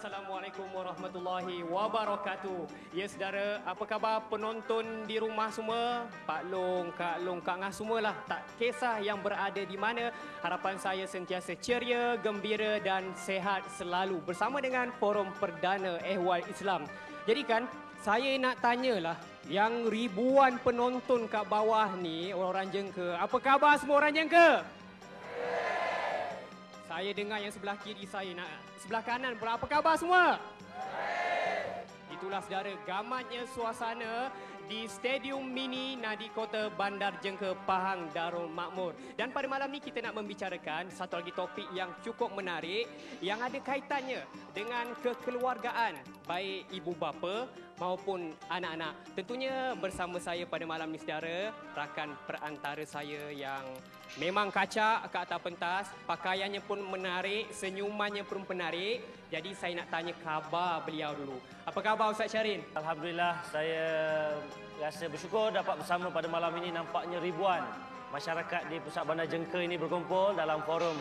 Assalamualaikum warahmatullahi wabarakatuh. Ya saudara, apa khabar penonton di rumah semua? Pak Long, Kak Long, Kak Ngah semualah. Tak kisah yang berada di mana, harapan saya sentiasa ceria, gembira dan sehat selalu bersama dengan Forum Perdana Ehwal Islam. Jadi kan, saya nak tanyalah yang ribuan penonton kat bawah ni, orang jengka. Apa khabar semua orang jengka? Saya dengar yang sebelah kiri saya, nak sebelah kanan pula. Apa khabar semua? Itulah saudara gamatnya suasana di Stadium Mini Nadi Kota Bandar Jengke Pahang Darul Makmur. Dan pada malam ni kita nak membicarakan satu lagi topik yang cukup menarik yang ada kaitannya dengan kekeluargaan, baik ibu bapa maupun anak-anak. Tentunya bersama saya pada malam ni saudara, rakan perantara saya yang memang kacak ke atas pentas, pakaiannya pun menarik, senyumannya pun menarik. Jadi saya nak tanya khabar beliau dulu. Apa khabar Ustaz Syarin? Alhamdulillah, saya rasa bersyukur dapat bersama pada malam ini. Nampaknya ribuan masyarakat di Pusat Bandar Jengke ini berkumpul dalam forum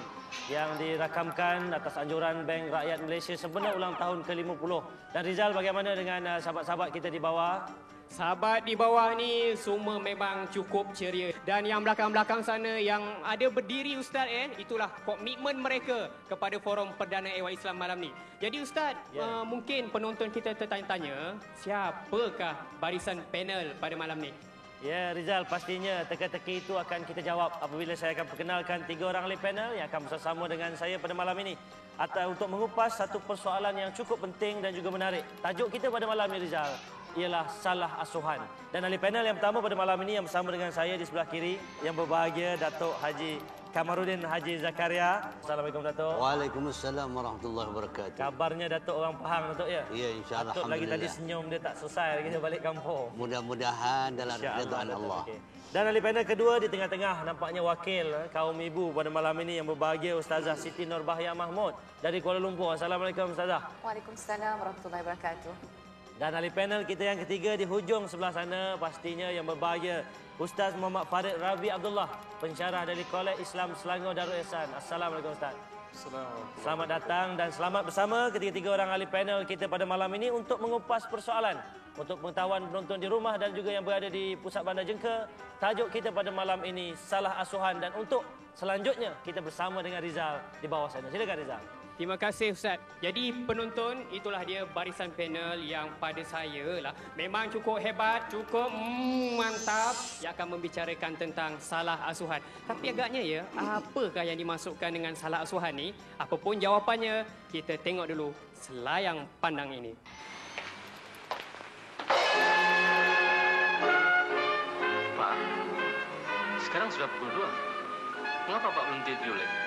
yang dirakamkan atas anjuran Bank Rakyat Malaysia sempena ulang tahun ke-50. Dan Rizal, bagaimana dengan sahabat-sahabat kita di bawah? Sahabat di bawah ni semua memang cukup ceria. Dan yang belakang-belakang sana yang ada berdiri Ustaz, itulah komitmen mereka kepada Forum Perdana Ehwal Islam malam ni. Jadi Ustaz, mungkin penonton kita tertanya-tanya, siapakah barisan panel pada malam ni? Ya, Rizal, pastinya teka-teki itu akan kita jawab apabila saya akan perkenalkan 3 orang ahli panel yang akan bersama dengan saya pada malam ini atau untuk mengupas satu persoalan yang cukup penting dan juga menarik. Tajuk kita pada malam ini, Rizal, ialah salah asuhan. Dan ahli panel yang pertama pada malam ini yang bersama dengan saya di sebelah kiri, yang berbahagia Datuk Haji Kamarudin Haji Zakaria. Assalamualaikum Datuk. Waalaikumsalam warahmatullahi wabarakatuh. Kabarnya Datuk orang Pahang, Datuk, ya? Ya, insya-Allah. Datuk lagi tadi senyum dia tak selesai lagi dia balik kampung. Mudah-mudahan dalam ridhaan Allah. Okay. Dan ahli panel kedua di tengah-tengah nampaknya wakil kaum ibu pada malam ini yang berbahagia Ustazah Siti Nurbahaya Mahmud dari Kuala Lumpur. Assalamualaikum Ustazah. Waalaikumsalam warahmatullahi wabarakatuh. Dan ahli panel kita yang ketiga di hujung sebelah sana pastinya yang berbahagia Ustaz Muhammad Farid Rabi Abdullah, pensyarah dari Kolej Islam Selangor Darul Ihsan. Assalamualaikum Ustaz. Assalamualaikum. Selamat datang dan selamat bersama ketiga-tiga orang ahli panel kita pada malam ini untuk mengupas persoalan untuk pengetahuan penonton di rumah dan juga yang berada di Pusat Bandar Jengke. Tajuk kita pada malam ini salah asuhan, dan untuk selanjutnya kita bersama dengan Rizal di bawah sana. Silakan Rizal. Terima kasih Ustaz. Jadi penonton, itulah dia barisan panel yang pada saya lah memang cukup hebat, cukup mantap, yang akan membicarakan tentang salah asuhan. Tapi agaknya ya, apakah yang dimasukkan dengan salah asuhan ni? Apapun jawapannya, kita tengok dulu selayang pandang ini. Pak, sekarang sudah pukul 2. Mengapa Pak belum tidur lagi?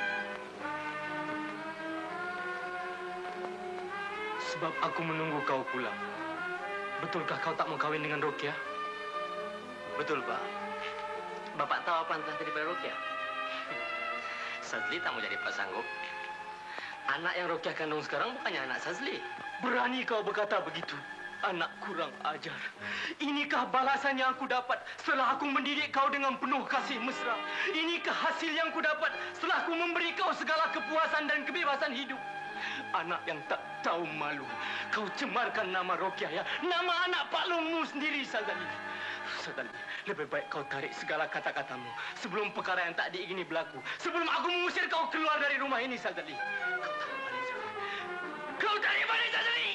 Sebab aku menunggu kau pulang. Betulkah kau tak mau kawin dengan Rokia? Betul, Pak. Bapak tahu apa entah daripada Rokia? Sazli tak mau jadi pasanggup. Anak yang Rokia kandung sekarang bukannya anak Sazli. Berani kau berkata begitu? Anak kurang ajar. Inikah balasan yang aku dapat setelah aku mendidik kau dengan penuh kasih mesra? Inikah hasil yang aku dapat setelah aku memberi kau segala kepuasan dan kebebasan hidup? Anak yang tak tahu malu. Kau cemarkan nama Rokia, ya? Nama anak Pak Longmu sendiri, Sazali. Sazali, lebih baik kau tarik segala kata-katamu sebelum perkara yang tak diingini berlaku. Sebelum aku mengusir kau keluar dari rumah ini, Sazali. Kau tarik balik, Sazali!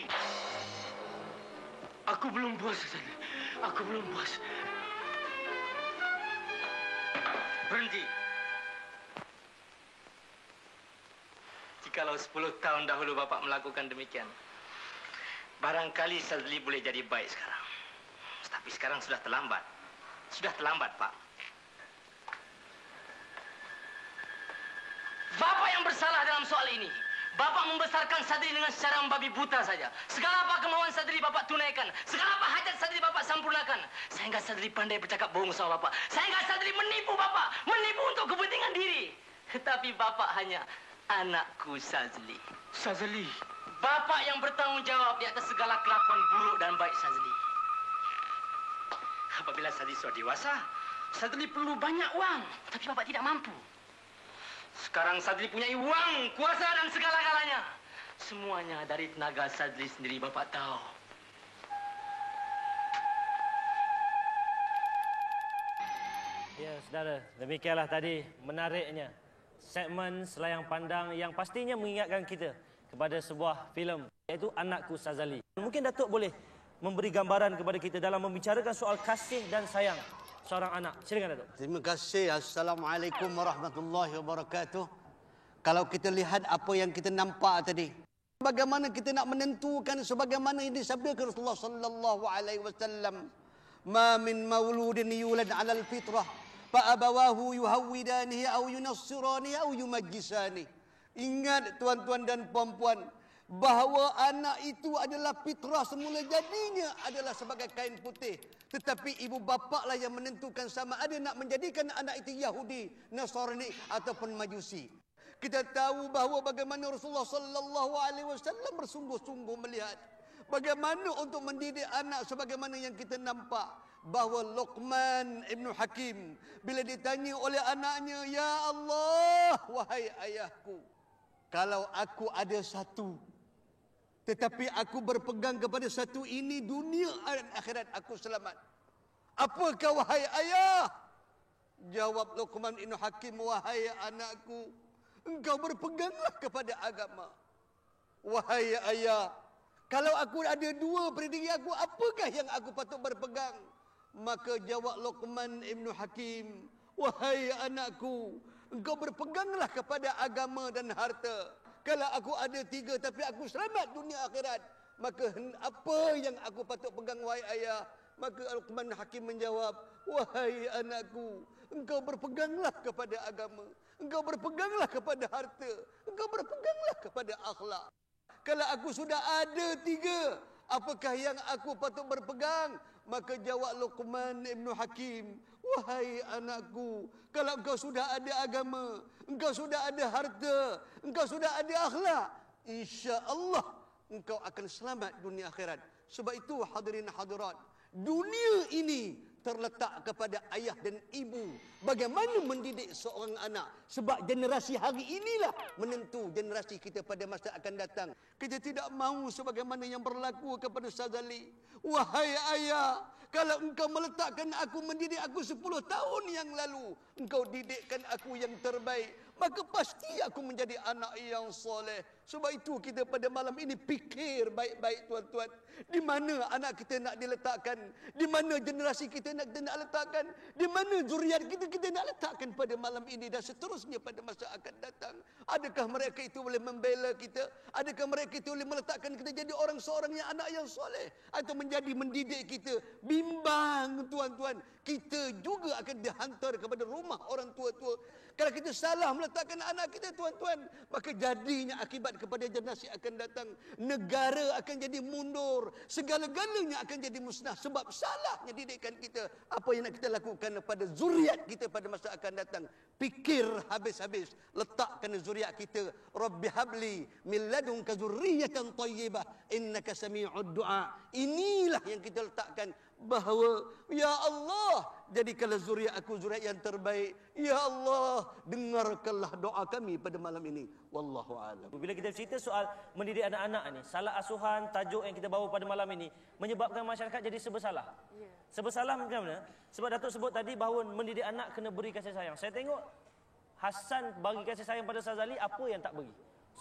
Aku belum puas, Sazali. Aku belum puas. Berhenti. Jikalau 10 tahun dahulu Bapak melakukan demikian, barangkali Sazli boleh jadi baik sekarang. Tapi sekarang sudah terlambat. Sudah terlambat, Pak. Bapak yang bersalah dalam soal ini. Bapak membesarkan Sadri dengan secara membabi buta saja. Segala apa kemauan Sadri Bapak tunaikan. Segala apa hajat Sadri Bapak sempurnakan. Sehingga Sadri pandai bercakap bohong sama Bapak. Sehingga Sadri menipu Bapak. Menipu untuk kepentingan diri. Tetapi Bapak hanya anakku Sazli. Sazli. Bapak yang bertanggung jawab di atas segala kelakuan buruk dan baik Sazli. Apabila Sazli sudah dewasa, Sazli perlu banyak uang. Tapi Bapak tidak mampu. Sekarang Sazli punya uang, kuasa dan segala-galanya. Semuanya dari tenaga Sadri sendiri, Bapak tahu. Ya, saudara, demikianlah tadi menariknya segmen Selayang Pandang yang pastinya mengingatkan kita kepada sebuah filem, iaitu Anakku Sazali. Mungkin Datuk boleh memberi gambaran kepada kita dalam membicarakan soal kasih dan sayang seorang anak. Silakan Datuk. Terima kasih. Assalamualaikum warahmatullahi wabarakatuh. Kalau kita lihat apa yang kita nampak tadi, bagaimana kita nak menentukan sebagaimana yang disabdakan Rasulullah sallallahu alaihi wasallam, "Ma min mauludin yulad 'alal fitrah fa abawahu yuhawwidanihi aw yunassiranihi aw yumajjisanihi." Ingat tuan-tuan dan puan-puan, bahawa anak itu adalah fitrah, semula jadinya adalah sebagai kain putih. Tetapi ibu bapaklah yang menentukan sama ada nak menjadikan anak itu Yahudi, Nasrani ataupun Majusi. Kita tahu bahawa bagaimana Rasulullah sallallahu alaihi wasallam bersungguh-sungguh melihat bagaimana untuk mendidik anak sebagaimana yang kita nampak bahawa Luqman Ibn Hakim bila ditanya oleh anaknya, "Ya Allah, wahai ayahku, kalau aku ada satu, tetapi aku berpegang kepada satu ini, dunia dan akhirat aku selamat. Apakah wahai ayah?" Jawab Luqman Ibn Hakim, "Wahai anakku, engkau berpeganglah kepada agama." Wahai ayah, kalau aku ada dua pada diri aku, apakah yang aku patut berpegang? Maka jawab Luqman Ibn Hakim, "Wahai anakku, engkau berpeganglah kepada agama dan harta. Kalau aku ada tiga tapi aku selamat dunia akhirat, maka apa yang aku patut pegang wahai ayah?" Maka Luqman Hakim menjawab, "Wahai anakku, engkau berpeganglah kepada agama, engkau berpeganglah kepada harta, engkau berpeganglah kepada akhlak. Kalau aku sudah ada tiga, apakah yang aku patut berpegang?" Maka jawab Luqman Ibn Hakim, "Wahai anakku, kalau engkau sudah ada agama, engkau sudah ada harta, engkau sudah ada akhlak, insya-Allah engkau akan selamat dunia akhirat." Sebab itu hadirin hadirat, dunia ini terletak kepada ayah dan ibu. Bagaimana mendidik seorang anak? Sebab generasi hari inilah menentu generasi kita pada masa akan datang. Kita tidak mahu sebagaimana yang berlaku kepada Sazali. "Wahai ayah, kalau engkau meletakkan aku, mendidik aku 10 tahun yang lalu, engkau didikkan aku yang terbaik, maka pasti aku menjadi anak yang soleh." Sebab itu kita pada malam ini fikir baik-baik tuan-tuan. Di mana anak kita nak diletakkan? Di mana generasi kita nak letakkan? Di mana zuriat kita nak letakkan pada malam ini dan seterusnya pada masa akan datang? Adakah mereka itu boleh membela kita? Adakah mereka itu boleh meletakkan kita jadi seorang yang anak yang soleh? Atau mendidik kita? Bimbang tuan-tuan. Kita juga akan dihantar kepada rumah orang tua-tua. Kalau kita salah meletakkan anak kita tuan-tuan, maka jadinya akibat kepada generasi akan datang. Negara akan jadi mundur. Segala-galanya akan jadi musnah. Sebab salahnya didikan kita. Apa yang nak kita lakukan kepada zuriat kita pada masa akan datang. Fikir habis-habis. Letakkan zuriat kita. Rabbi habli min ladunka zurriyatan tayyibah innaka sami'ud du'a. Inilah yang kita letakkan. Bahawa, "Ya Allah, jadikanlah zuriat aku zuriat yang terbaik. Ya Allah, dengarkanlah doa kami pada malam ini." Wallahu a'lam. Bila kita cerita soal mendidik anak-anak ni, salah asuhan tajuk yang kita bawa pada malam ini menyebabkan masyarakat jadi serba salah. Serba salah macam mana? Sebab Datuk sebut tadi bahawa mendidik anak kena beri kasih sayang. Saya tengok Hasan bagi kasih sayang pada Sazali, apa yang tak beri?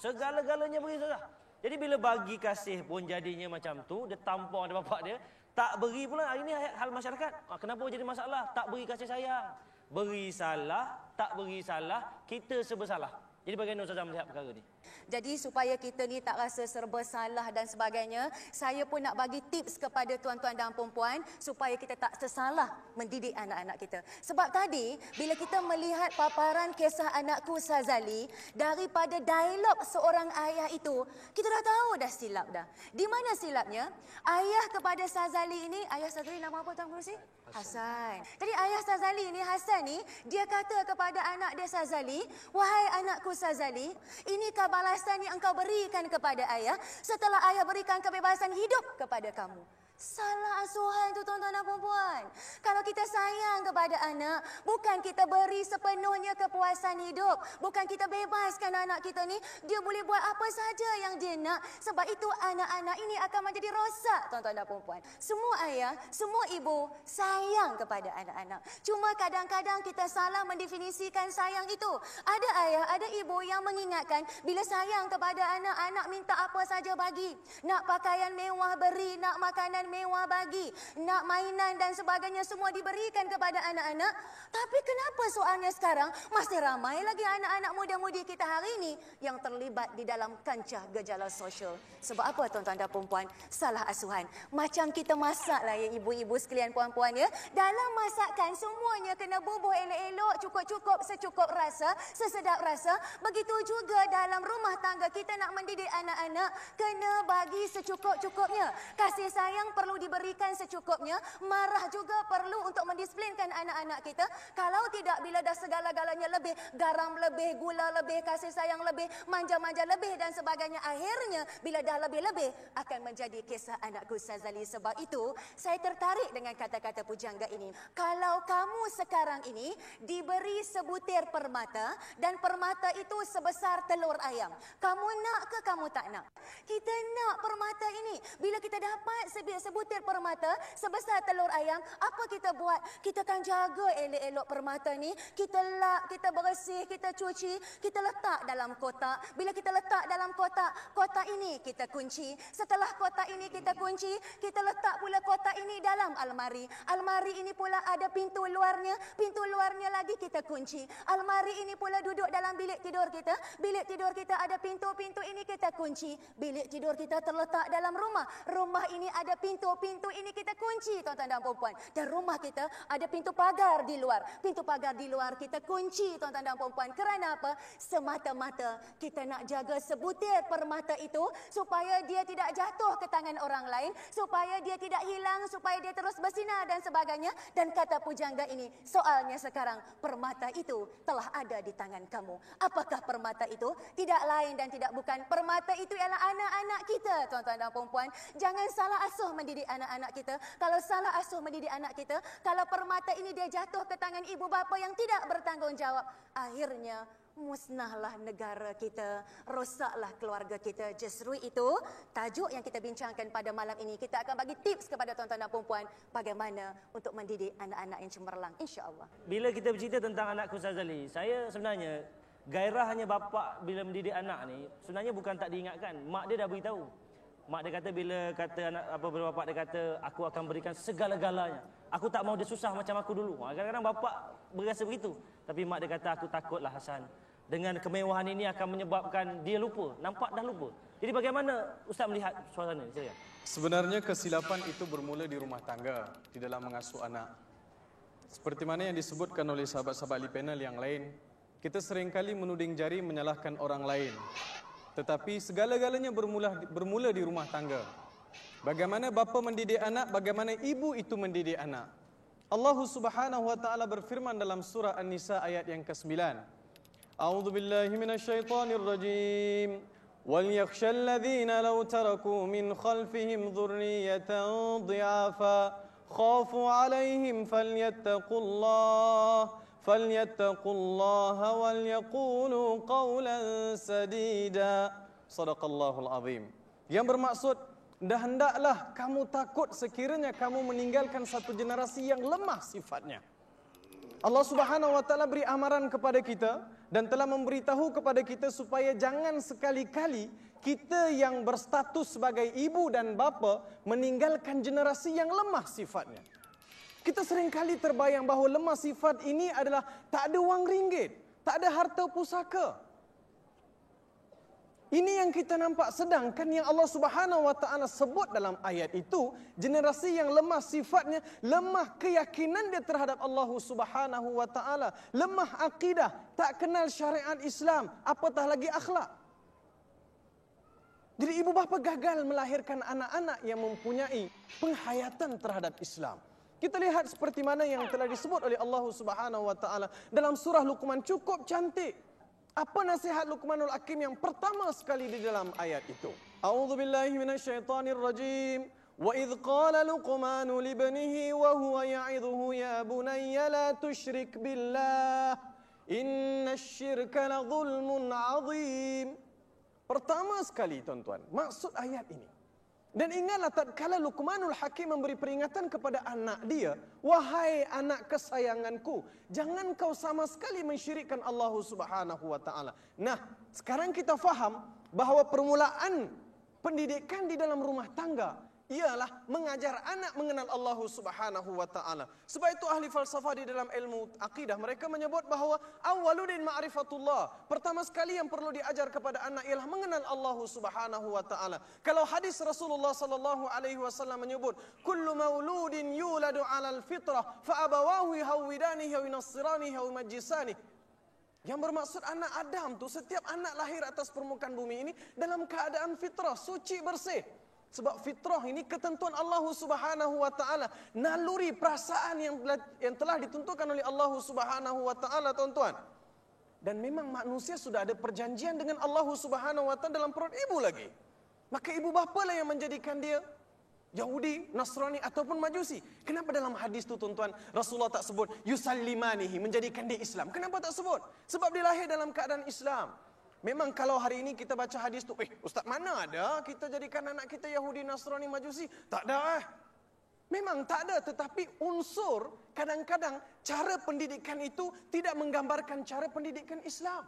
Segala-galanya beri saja. Jadi bila bagi kasih pun jadinya macam tu, dia tampar ada bapak dia. Tak beri pula, ini hal masyarakat. Kenapa jadi masalah? Tak beri kasih sayang. Beri salah, tak beri salah, kita serba salah. Jadi bagaimana Ustazah melihat perkara ni? Jadi supaya kita ni tak rasa serba salah dan sebagainya, saya pun nak bagi tips kepada tuan-tuan dan puan-puan supaya kita tak tersalah mendidik anak-anak kita. Sebab tadi bila kita melihat paparan kisah Anakku Sazali, daripada dialog seorang ayah itu, kita dah tahu dah silap dah. Di mana silapnya? Ayah kepada Sazali ini, ayah Sazali nama apa Tuan Kerusi? Hasan. Jadi ayah Sazali ni, Hasan ni, dia kata kepada anak dia Sazali, "Wahai anakku Sazali, inikah balasan yang engkau berikan kepada ayah setelah ayah berikan kebebasan hidup kepada kamu?" Salah asuhan tu tuan-tuan dan puan-puan. Kalau kita sayang kepada anak, bukan kita beri sepenuhnya kepuasan hidup. Bukan kita bebaskan anak kita ni, dia boleh buat apa saja yang dia nak. Sebab itu anak-anak ini akan menjadi rosak tuan-tuan dan puan-puan. Semua ayah, semua ibu sayang kepada anak-anak. Cuma kadang-kadang kita salah mendefinisikan sayang itu. Ada ayah, ada ibu yang mengingatkan bila sayang kepada anak, anak minta apa saja bagi. Nak pakaian mewah beri, nak makanan mewah bagi, nak mainan dan sebagainya semua diberikan kepada anak-anak. Tapi kenapa soalnya sekarang masih ramai lagi anak-anak muda-mudi kita hari ini yang terlibat di dalam kancah gejala sosial? Sebab apa tuan-tuan dan puan-puan? Salah asuhan. Macam kita masak lah ya ibu-ibu sekalian, puan-puan ya. Dalam masakan semuanya kena bubuh elok-elok, cukup-cukup, secukup rasa, sesedap rasa. Begitu juga dalam rumah tangga kita nak mendidik anak-anak, kena bagi secukup-cukupnya. Kasih sayang perlu diberikan secukupnya, marah juga perlu untuk mendisiplinkan anak-anak kita. Kalau tidak, bila dah segala-galanya lebih, garam lebih, gula lebih, kasih sayang lebih, manja-manja lebih dan sebagainya, akhirnya bila dah lebih-lebih akan menjadi kisah anakku Sazali. Sebab itu saya tertarik dengan kata-kata pujangga ini. Kalau kamu sekarang ini diberi sebutir permata dan permata itu sebesar telur ayam, kamu nak ke kamu tak nak? Kita nak permata ini. Bila kita dapat sebutir permata sebesar telur ayam, apa kita buat? Kita akan jaga elok-elok permata ni. Kita lap, kita bersih, kita cuci, kita letak dalam kotak. Bila kita letak dalam kotak, kotak ini kita kunci. Setelah kotak ini kita kunci, kita letak pula kotak ini dalam almari. Almari ini pula ada pintu luarnya. Pintu luarnya lagi kita kunci. Almari ini pula duduk dalam bilik tidur kita. Bilik tidur kita ada pintu-pintu ini kita kunci. Bilik tidur kita terletak dalam rumah. Rumah ini ada pintu-pintu ini kita kunci tuan-tuan dan puan-puan. Dan rumah kita ada pintu pagar di luar. Pintu pagar di luar kita kunci tuan-tuan dan puan-puan. Kerana apa? Semata-mata kita nak jaga sebutir permata itu supaya dia tidak jatuh ke tangan orang lain, supaya dia tidak hilang, supaya dia terus bersinar dan sebagainya. Dan kata pujangga ini, soalnya sekarang permata itu telah ada di tangan kamu. Apakah permata itu? Tidak lain dan tidak bukan, permata itu ialah anak-anak kita tuan-tuan dan puan-puan. Jangan salah asuh mendidik anak-anak kita. Kalau salah asuh mendidik anak kita, kalau permata ini dia jatuh ke tangan ibu bapa yang tidak bertanggungjawab, akhirnya musnahlah negara kita, rosaklah keluarga kita. Justru itu tajuk yang kita bincangkan pada malam ini. Kita akan bagi tips kepada tuan-tuan dan puan-puan bagaimana untuk mendidik anak-anak yang cemerlang, insya-Allah. Bila kita bercerita tentang anakku Sazali, saya sebenarnya gairahnya bapa bila mendidik anak ni sebenarnya bukan tak diingatkan. Mak dia dah beritahu. Mak dia kata bila kata anak bila bapak dia kata aku akan berikan segala-galanya. Aku tak mau dia susah macam aku dulu. Kadang-kadang bapak berasa begitu. Tapi mak dia kata aku takutlah Hasan. Dengan kemewahan ini akan menyebabkan dia lupa. Nampak dah lupa. Jadi bagaimana Ustaz melihat suasana ni? Sebenarnya kesilapan itu bermula di rumah tangga, di dalam mengasuh anak. Seperti mana yang disebutkan oleh sahabat-sahabat di panel yang lain, kita seringkali menuding jari menyalahkan orang lain. Tetapi segala-galanya bermula di rumah tangga. Bagaimana bapa mendidik anak, bagaimana ibu itu mendidik anak. Allah Subhanahu wa taala berfirman dalam surah An-Nisa ayat yang ke-9. A'udzu billahi minasyaitonir rajim. Wal yakhshal ladzina law taraku min khalfihim dhurriyatan dhi'afa khafu 'alaihim falyattaqullaha wal yaqulu qawlan sadida. Shadaqallahul azim. Yang bermaksud, hendaklah kamu takut sekiranya kamu meninggalkan satu generasi yang lemah sifatnya. Allah Subhanahu wa taala beri amaran kepada kita dan telah memberitahu kepada kita supaya jangan sekali-kali kita yang berstatus sebagai ibu dan bapa meninggalkan generasi yang lemah sifatnya. Kita seringkali terbayang bahawa lemah sifat ini adalah tak ada wang ringgit, tak ada harta pusaka. Ini yang kita nampak, sedangkan yang Allah Subhanahu wa taala sebut dalam ayat itu, generasi yang lemah sifatnya, lemah keyakinan dia terhadap Allah Subhanahu wa taala, lemah akidah, tak kenal syariat Islam, apatah lagi akhlak. Jadi ibu bapa gagal melahirkan anak-anak yang mempunyai penghayatan terhadap Islam. Kita lihat seperti mana yang telah disebut oleh Allah Subhanahu wa taala dalam surah Luqman, cukup cantik. Apa nasihat Luqmanul Hakim yang pertama sekali di dalam ayat itu? A'udzu billahi minasyaitonir rajim. وَإِذْ قَالَ لُقْمَانُ لِابْنِهِ وَهُوَ يَعِظُهُ يَا بُنَيَّ لَا تُشْرِكْ بِاللَّهِ إِنَّ الشِّرْكَ لَظُلْمٌ عَظِيمٌ. Pertama sekali tuan-tuan, maksud ayat ini. Dan ingatlah tatkala Luqmanul Hakim memberi peringatan kepada anak dia, wahai anak kesayanganku, jangan kau sama sekali mensyirikkan Allah Subhanahu wa taala. Nah, sekarang kita faham bahawa permulaan pendidikan di dalam rumah tangga ialah mengajar anak mengenal Allah Subhanahu wa taala. Sebab itu ahli falsafah di dalam ilmu akidah mereka menyebut bahawa awwaluddin ma'rifatullah. Pertama sekali yang perlu diajar kepada anak ialah mengenal Allah Subhanahu wa taala. Kalau hadis Rasulullah sallallahu alaihi wasallam menyebut kullu mauludin yuladu 'alal fitrah fa abawahu yahwidanihi wa yunassiranihi wa yumajjisanihi. Yang bermaksud anak Adam tu setiap anak lahir atas permukaan bumi ini dalam keadaan fitrah, suci, bersih. Sebab fitrah ini ketentuan Allah Subhanahu wa taala, naluri perasaan yang telah ditentukan oleh Allah Subhanahu wa taala, tuan-tuan. Dan memang manusia sudah ada perjanjian dengan Allah Subhanahu wa taala dalam perut ibu lagi. Maka ibu bapa lah yang menjadikan dia Yahudi, Nasrani ataupun Majusi. Kenapa dalam hadis tu tuan-tuan Rasulullah tak sebut yusallimanihi, menjadikan dia Islam? Kenapa tak sebut? Sebab dia lahir dalam keadaan Islam. Memang kalau hari ini kita baca hadis tu, ustaz mana ada kita jadikan anak kita Yahudi, Nasrani, Majusi? Tak ada. Memang tak ada, tetapi unsur kadang-kadang cara pendidikan itu tidak menggambarkan cara pendidikan Islam.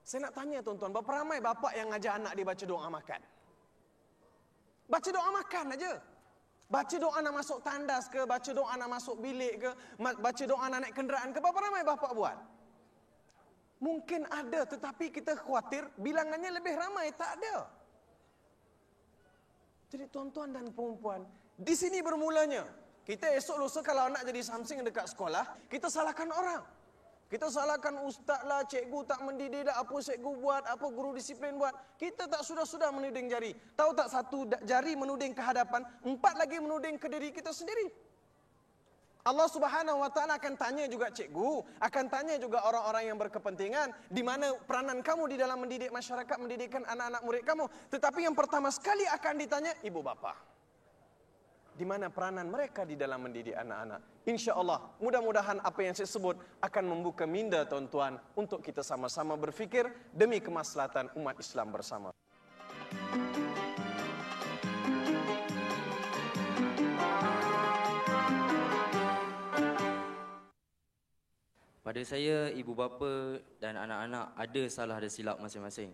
Saya nak tanya tuan-tuan, berapa ramai bapa yang ngajar anak dia baca doa makan? Baca doa makan aja. Baca doa nak masuk tandas ke, baca doa nak masuk bilik ke, baca doa nak naik kenderaan ke, berapa ramai bapa buat? Mungkin ada, tetapi kita khawatir bilangannya lebih ramai. Tak ada. Jadi tuan-tuan dan perempuan, di sini bermulanya. Kita esok lusa kalau anak jadi something dekat sekolah, kita salahkan orang. Kita salahkan ustaz lah, cikgu tak mendidik dah, apa cikgu buat, apa guru disiplin buat. Kita tak sudah-sudah menuding jari. Tahu tak, satu jari menuding ke hadapan, 4 lagi menuding ke diri kita sendiri. Allah Subhanahu wa taala akan tanya juga cikgu, akan tanya juga orang-orang yang berkepentingan, di mana peranan kamu di dalam mendidik masyarakat, mendidikkan anak-anak murid kamu. Tetapi yang pertama sekali akan ditanya ibu bapa. Di mana peranan mereka di dalam mendidik anak-anak. Insya-Allah, mudah-mudahan apa yang saya sebut akan membuka minda tuan-tuan untuk kita sama-sama berfikir demi kemaslahatan umat Islam bersama. Pada saya, ibu bapa dan anak-anak ada salah dan silap masing-masing.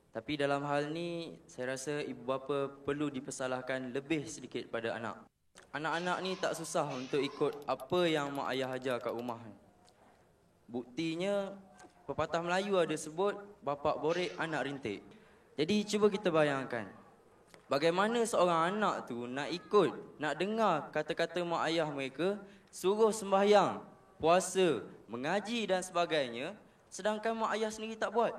Tapi dalam hal ni, saya rasa ibu bapa perlu dipersalahkan lebih sedikit pada anak. Anak-anak ni tak susah untuk ikut apa yang mak ayah ajar kat rumah. Buktinya, pepatah Melayu ada sebut, bapak borek, anak rintik. Jadi cuba kita bayangkan, bagaimana seorang anak tu nak ikut, nak dengar kata-kata mak ayah mereka, suruh sembahyang, puasa, mengaji dan sebagainya, sedangkan mak ayah sendiri tak buat.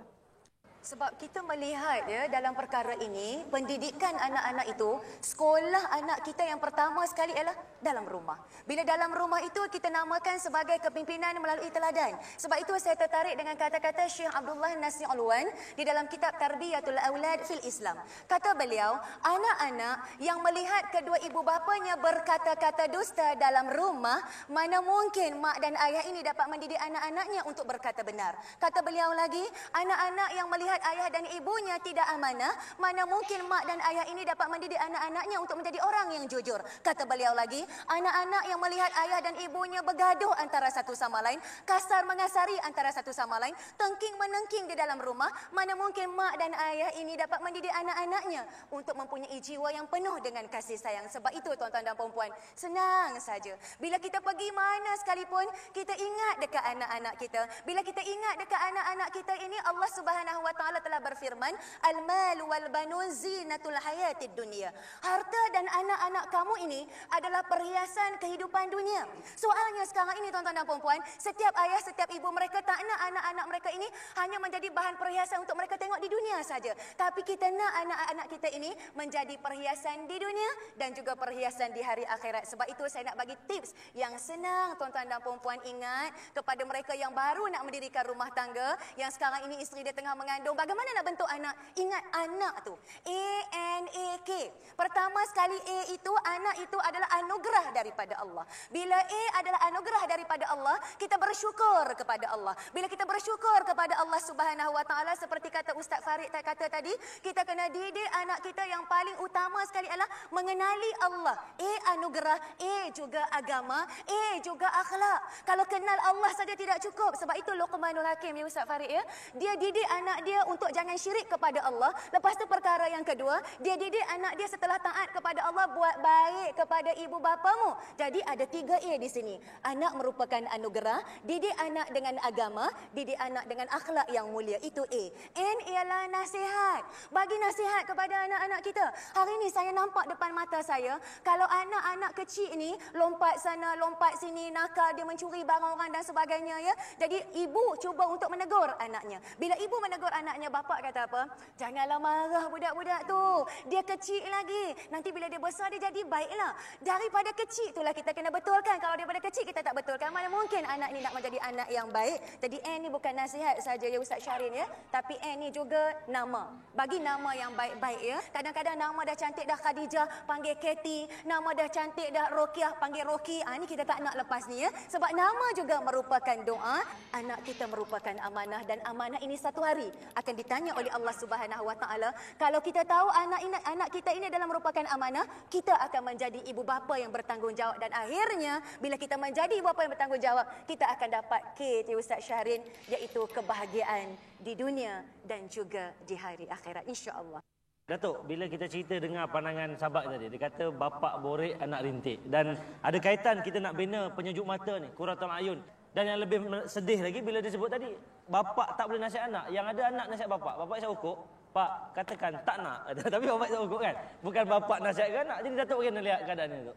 Sebab kita melihat ya dalam perkara ini, pendidikan anak-anak itu, sekolah anak kita yang pertama sekali ialah dalam rumah. Bila dalam rumah itu kita namakan sebagai kepimpinan melalui teladan. Sebab itu saya tertarik dengan kata-kata Syekh Abdullah Nasir Alwan di dalam kitab Tarbiyatul Aulad fil Islam. Kata beliau, anak-anak yang melihat kedua ibu bapanya berkata-kata dusta dalam rumah, mana mungkin mak dan ayah ini dapat mendidik anak-anaknya untuk berkata benar. Kata beliau lagi, anak-anak yang melihat ayah dan ibunya tidak amanah, mana mungkin mak dan ayah ini dapat mendidik anak-anaknya untuk menjadi orang yang jujur. Kata beliau lagi, anak-anak yang melihat ayah dan ibunya bergaduh antara satu sama lain, kasar mengasari antara satu sama lain, tengking-menengking di dalam rumah, mana mungkin mak dan ayah ini dapat mendidik anak-anaknya untuk mempunyai jiwa yang penuh dengan kasih sayang. Sebab itu tuan-tuan dan perempuan, senang saja. Bila kita pergi mana sekalipun, kita ingat dekat anak-anak kita. Bila kita ingat dekat anak-anak kita ini, Allah Subhanahu wa taala telah berfirman, al-mal wal banun zinatul hayatid dunia. Harta dan anak-anak kamu ini adalah perhiasan kehidupan dunia. Soalnya sekarang ini tuan-tuan dan perempuan, setiap ayah, setiap ibu mereka tak nak anak-anak mereka ini hanya menjadi bahan perhiasan untuk mereka tengok di dunia saja. Tapi kita nak anak-anak kita ini menjadi perhiasan di dunia dan juga perhiasan di hari akhirat. Sebab itu saya nak bagi tips yang senang tuan-tuan dan perempuan ingat kepada mereka yang baru nak mendirikan rumah tangga, yang sekarang ini isteri dia tengah mengandung mengandung. Bagaimana nak bentuk anak? Ingat anak tu. A-N-A-K. Pertama sekali A itu, anak itu adalah anugerah daripada Allah. Bila A adalah anugerah daripada Allah, kita bersyukur kepada Allah. Bila kita bersyukur kepada Allah Subhanahu Wa Taala, seperti kata Ustaz Farid kata tadi, kita kena didik anak kita yang paling utama sekali adalah mengenali Allah. A anugerah, A juga agama, A juga akhlak. Kalau kenal Allah saja tidak cukup. Sebab itu Luqmanul Hakim ya Ustaz Farid ya. Dia didik anak dia untuk jangan syirik kepada Allah. Lepas tu perkara yang kedua, dia didik anak dia setelah taat kepada Allah, buat baik kepada ibu bapamu. Jadi ada 3 A di sini. Anak merupakan anugerah, didik anak dengan agama, didik anak dengan akhlak yang mulia. Itu A. N ialah nasihat. Bagi nasihat kepada anak-anak kita. Hari ini saya nampak depan mata saya, kalau anak-anak kecil ni lompat sana, lompat sini, nakal, dia mencuri barang orang dan sebagainya ya. Jadi ibu cuba untuk menegur anaknya. Bila ibu menegur anaknya, bapa kata apa? Janganlah marah budak-budak tu. Dia kecil lagi. Nanti bila dia besar dia jadi baiklah. Daripada kecil itulah kita kena betulkan. Kalau daripada kecil kita tak betulkan, mana mungkin anak ni nak menjadi anak yang baik. Jadi N ni bukan nasihat saja ya Ustaz Syarin ya, tapi N ni juga nama. Bagi nama yang baik-baik ya. Kadang-kadang nama dah cantik dah Khadijah, panggil Katie. Nama dah cantik dah Rokiah, panggil Roki. Ni kita tak nak lepas ni ya. Sebab nama juga merupakan doa. Anak kita merupakan amanah, dan amanah ini satu hari akan ditanya oleh Allah Subhanahu Wa Taala. Kalau kita tahu anak kita ini adalah merupakan amanah, kita akan menjadi ibu bapa yang bertanggungjawab, dan akhirnya bila kita menjadi ibu bapa yang bertanggungjawab, kita akan dapat K Ustaz Syahrin, iaitu kebahagiaan di dunia dan juga di hari akhirat insya-Allah. Datuk, bila kita cerita dengar pandangan sahabat tadi, dia kata bapak borek anak rintik, dan ada kaitan kita nak bina penyejuk mata ni, Qurratul Ayun. Dan yang lebih sedih lagi bila dia sebut tadi, bapak tak boleh nasihat anak, yang ada anak nasihat bapak. Bapak isap ukuk, pak katakan tak nak. Tapi bapak isap ukuk kan, bukan bapak nasihatkan anak. Jadi Datuk bagaimana lihat keadaan ni tu?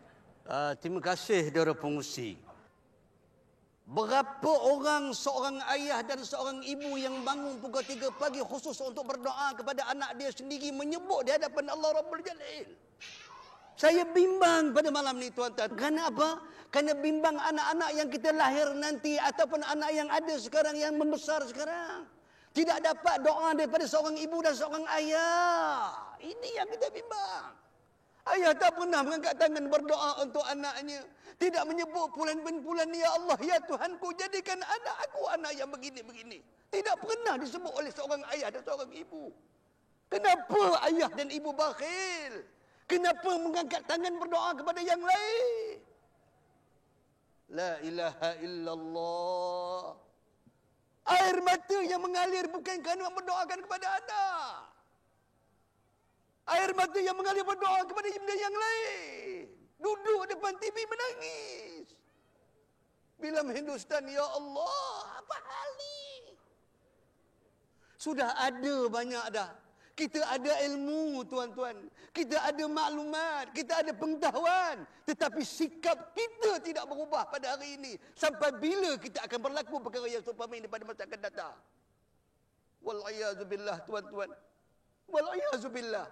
Terima kasih Dara Pengusi. Berapa orang seorang ayah dan seorang ibu yang bangun pukul 3 pagi khusus untuk berdoa kepada anak dia sendiri, menyebut di hadapan Allah Rabbul Jalil. Saya bimbang pada malam ni tuan-tuan. Kerana apa? Kerana bimbang anak-anak yang kita lahir nanti, ataupun anak yang ada sekarang, yang membesar sekarang, tidak dapat doa daripada seorang ibu dan seorang ayah. Ini yang kita bimbang. Ayah tak pernah mengangkat tangan berdoa untuk anaknya. Tidak menyebut bulan bin bulan, ya Allah, ya Tuhanku, jadikan anak aku anak yang begini-begini. Tidak pernah disebut oleh seorang ayah dan seorang ibu. Kenapa ayah dan ibu bakhil? Kenapa mengangkat tangan berdoa kepada yang lain? La ilaha illallah. Air mata yang mengalir bukan kerana mendoakan kepada anak. Air mata yang mengalir berdoa kepada benda yang lain. Duduk depan TV menangis. Film Hindustan, ya Allah, apa hal ni? Sudah ada banyak dah. Kita ada ilmu tuan-tuan. Kita ada maklumat. Kita ada pengetahuan. Tetapi sikap kita tidak berubah pada hari ini. Sampai bila kita akan berlaku perkara yang seumpama ini pada masa akan datang. Wal-iyazubillah tuan-tuan. Wal-iyazubillah.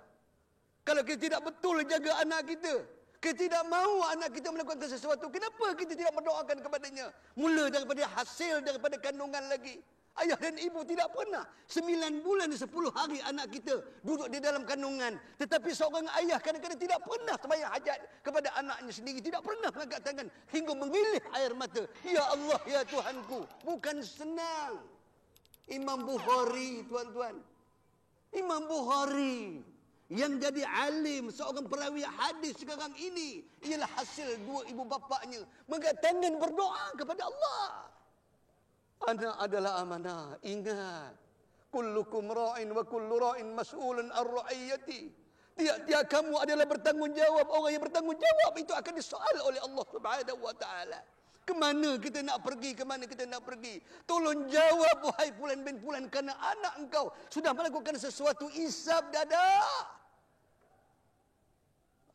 Kalau kita tidak betul jaga anak kita, kita tidak mahu anak kita melakukan sesuatu, kenapa kita tidak mendoakan kepadanya? Mula daripada hasil daripada kandungan lagi. Ayah dan ibu tidak pernah 9 bulan 10 hari anak kita duduk di dalam kandungan. Tetapi seorang ayah kadang-kadang tidak pernah sembahyang hajat kepada anaknya sendiri. Tidak pernah mengangkat tangan hingga mengilir air mata. Ya Allah, ya Tuhanku. Bukan senang. Imam Bukhari, tuan-tuan. Imam Bukhari yang jadi alim, seorang perawi hadis sekarang ini, ialah hasil dua ibu bapaknya mengangkat tangan berdoa kepada Allah. Anak adalah amanah. Ingat, kullukum ra'in wa kullu ra'in mas'ulun an ra'iyati. Tiap-tiap kamu adalah bertanggungjawab. Orang yang bertanggungjawab itu akan disoal oleh Allah Subhanahu wa taala. Kemana kita nak pergi, kemana kita nak pergi? Tolong jawab wahai Fulan bin Fulan, kerana anak engkau sudah melakukan sesuatu isap dadah.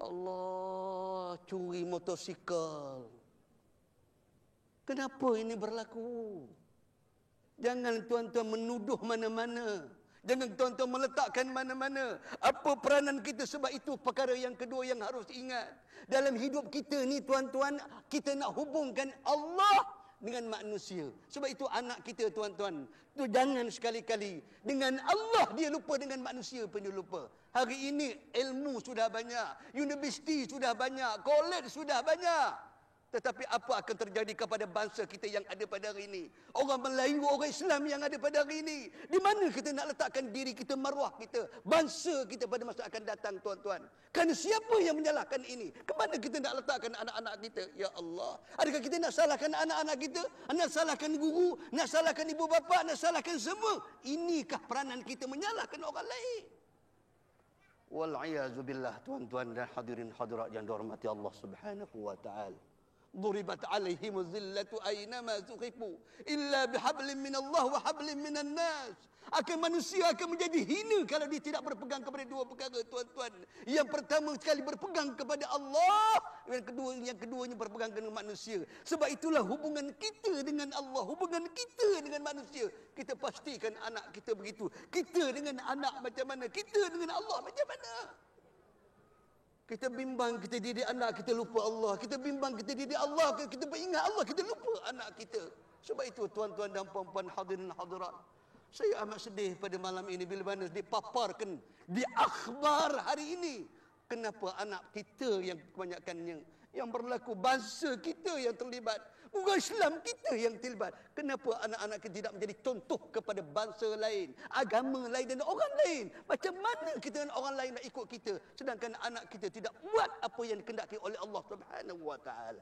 Allah, curi motosikal. Kenapa ini berlaku? Jangan tuan-tuan menuduh mana-mana. Jangan tuan-tuan meletakkan mana-mana. Apa peranan kita? Sebab itu perkara yang kedua yang harus ingat. Dalam hidup kita ni tuan-tuan, kita nak hubungkan Allah dengan manusia. Sebab itu anak kita tuan-tuan, tu jangan sekali-kali dengan Allah dia lupa, dengan manusia pun dia lupa. Hari ini ilmu sudah banyak, universiti sudah banyak, kolej sudah banyak. Tetapi apa akan terjadi kepada bangsa kita yang ada pada hari ini? Orang Melayu, orang Islam yang ada pada hari ini. Di mana kita nak letakkan diri kita, maruah kita, bangsa kita pada masa akan datang tuan-tuan? Kerana siapa yang menyalahkan ini? Kemana kita nak letakkan anak-anak kita? Ya Allah. Adakah kita nak salahkan anak-anak kita? Nak salahkan guru? Nak salahkan ibu bapa? Nak salahkan semua? Inikah peranan kita menyalahkan orang lain? Wal'iyazubillah tuan-tuan dan hadirin hadirat yang dirahmati Allah Subhanahu wa taala. ضربت عليهم الذلة أينما ثقفوا إلا بحبل من الله وحبل من الناس. Akan manusia akan menjadi hina kalau dia tidak berpegang kepada dua perkara tuan-tuan. Yang pertama sekali berpegang kepada Allah, yang keduanya berpegang dengan manusia. Sebab itulah hubungan kita dengan Allah, hubungan kita dengan manusia. Kita pastikan anak kita begitu. Kita dengan anak macam mana? Kita dengan Allah macam mana? Kita bimbang kita didik anak, kita lupa Allah. Kita bimbang kita didik Allah, kita ingat Allah, kita lupa anak kita. Sebab itu tuan-tuan dan puan-puan hadirin hadirat, saya amat sedih pada malam ini bila mana dipaparkan di akhbar hari ini. Kenapa anak kita yang kebanyakannya yang berlaku, bangsa kita yang terlibat, bukan Islam kita yang terlibat. Kenapa anak-anak kita tidak menjadi contoh kepada bangsa lain, agama lain dan orang lain? Macam mana kita dan orang lain nak ikut kita, sedangkan anak kita tidak buat apa yang dikehendaki oleh Allah Subhanahu wa taala?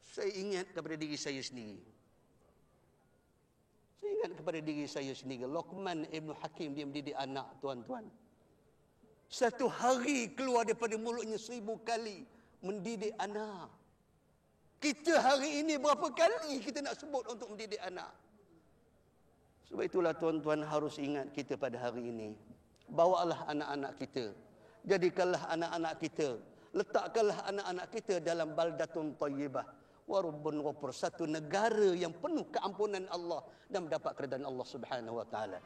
Saya ingat kepada diri saya sendiri. Saya ingat kepada diri saya sendiri. Luqman Ibn Hakim, dia mendidik anak tuan-tuan. Satu hari keluar daripada mulutnya 1000 kali mendidik anak. Kita hari ini berapa kali kita nak sebut untuk mendidik anak? Sebab itulah tuan-tuan harus ingat kita pada hari ini. Bawalah anak-anak kita. Jadikanlah anak-anak kita. Letakkanlah anak-anak kita dalam baldatun tayyibah. Warubbun ghafur. Satu negara yang penuh keampunan Allah dan mendapat keridaan Allah Subhanahu wa taala.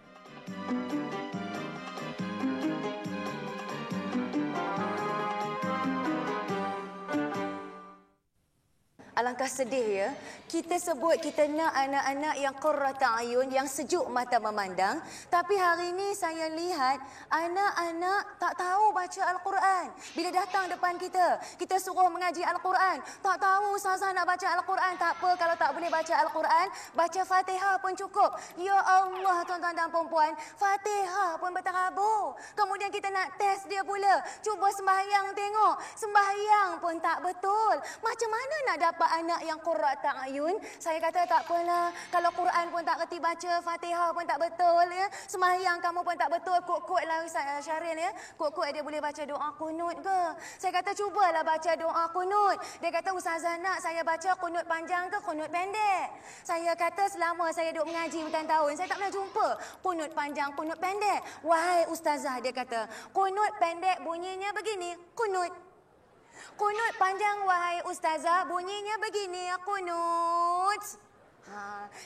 Alangkah sedih ya, kita sebut kita nak anak-anak yang qurrata ayun, yang sejuk mata memandang. Tapi hari ini saya lihat anak-anak tak tahu baca Al-Quran. Bila datang depan kita, kita suruh mengaji Al-Quran, tak tahu ustazah nak baca Al-Quran. Tak apa kalau tak boleh baca Al-Quran, baca Fatihah pun cukup. Ya Allah tuan-tuan dan perempuan, Fatihah pun berterabur. Kemudian kita nak test dia pula. Cuba sembahyang tengok, sembahyang pun tak betul. Macam mana nak dapat anak yang qurrat ayun? Saya kata tak apalah, kalau Quran pun tak reti baca, Fatihah pun tak betul ya, sembahyang kamu pun tak betul, kok-koklah Ustaz Syaril ya, kok-kok dia boleh baca doa kunut ke? Saya kata cubalah baca doa kunut. Dia kata ustazah nak saya baca kunut panjang ke kunut pendek? Saya kata selama saya duduk mengaji bertahun-tahun, saya tak pernah jumpa kunut panjang, kunut pendek. Wahai ustazah, dia kata kunut pendek bunyinya begini, kunut. Kunut panjang wahai ustazah bunyinya begini, kunut.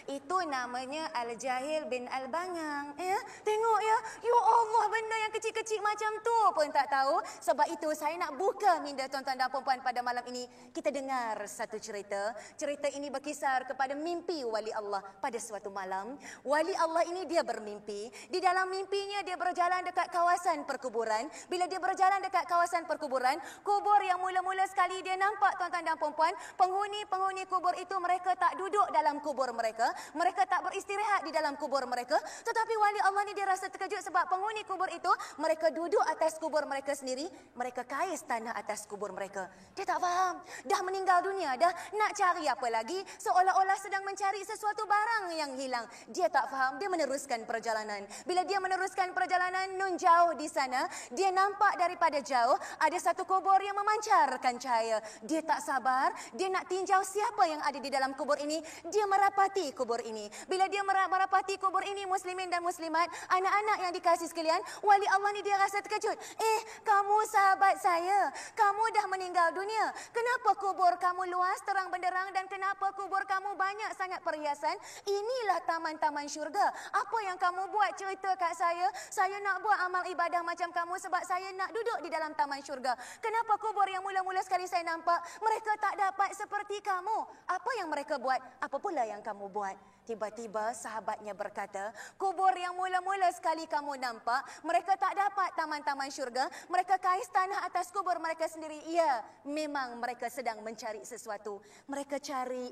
Itu namanya Al-Jahil bin Al-Bangang ya. Tengok ya, ya Allah, benda yang kecil-kecil macam tu pun tak tahu. Sebab itu saya nak buka minda tuan-tuan dan puan-puan pada malam ini. Kita dengar satu cerita. Cerita ini berkisar kepada mimpi wali Allah pada suatu malam. Wali Allah ini dia bermimpi. Di dalam mimpinya dia berjalan dekat kawasan perkuburan. Bila dia berjalan dekat kawasan perkuburan, kubur yang mula-mula sekali dia nampak tuan-tuan dan puan-puan, penghuni-penghuni kubur itu mereka tak duduk dalam kubur mereka tak beristirahat di dalam kubur mereka. Tetapi wali Allah ni dia rasa terkejut sebab penghuni kubur itu mereka duduk atas kubur mereka sendiri, mereka kais tanah atas kubur mereka. Dia tak faham, dah meninggal dunia dah, nak cari apa lagi, seolah-olah sedang mencari sesuatu barang yang hilang. Dia tak faham, dia meneruskan perjalanan. Bila dia meneruskan perjalanan, nun jauh di sana dia nampak daripada jauh ada satu kubur yang memancarkan cahaya. Dia tak sabar, dia nak tinjau siapa yang ada di dalam kubur ini. Dia merapati kubur ini. Bila dia merapati kubur ini, muslimin dan muslimat, anak-anak yang dikasih sekalian, wali Allah ni dia rasa terkejut. Kamu sahabat saya, kamu dah meninggal dunia. Kenapa kubur kamu luas, terang benderang, dan kenapa kubur kamu banyak sangat perhiasan? Inilah taman-taman syurga. Apa yang kamu buat? Cerita kat saya. Saya nak buat amal ibadah macam kamu sebab saya nak duduk di dalam taman syurga. Kenapa kubur yang mula-mula sekali saya nampak, mereka tak dapat seperti kamu? Apa yang mereka buat? Apa pula yang kamu buat? Tiba-tiba sahabatnya berkata, kubur yang mula-mula sekali kamu nampak, mereka tak dapat taman-taman syurga, mereka kais tanah atas kubur mereka sendiri. Ya, memang mereka sedang mencari sesuatu. Mereka cari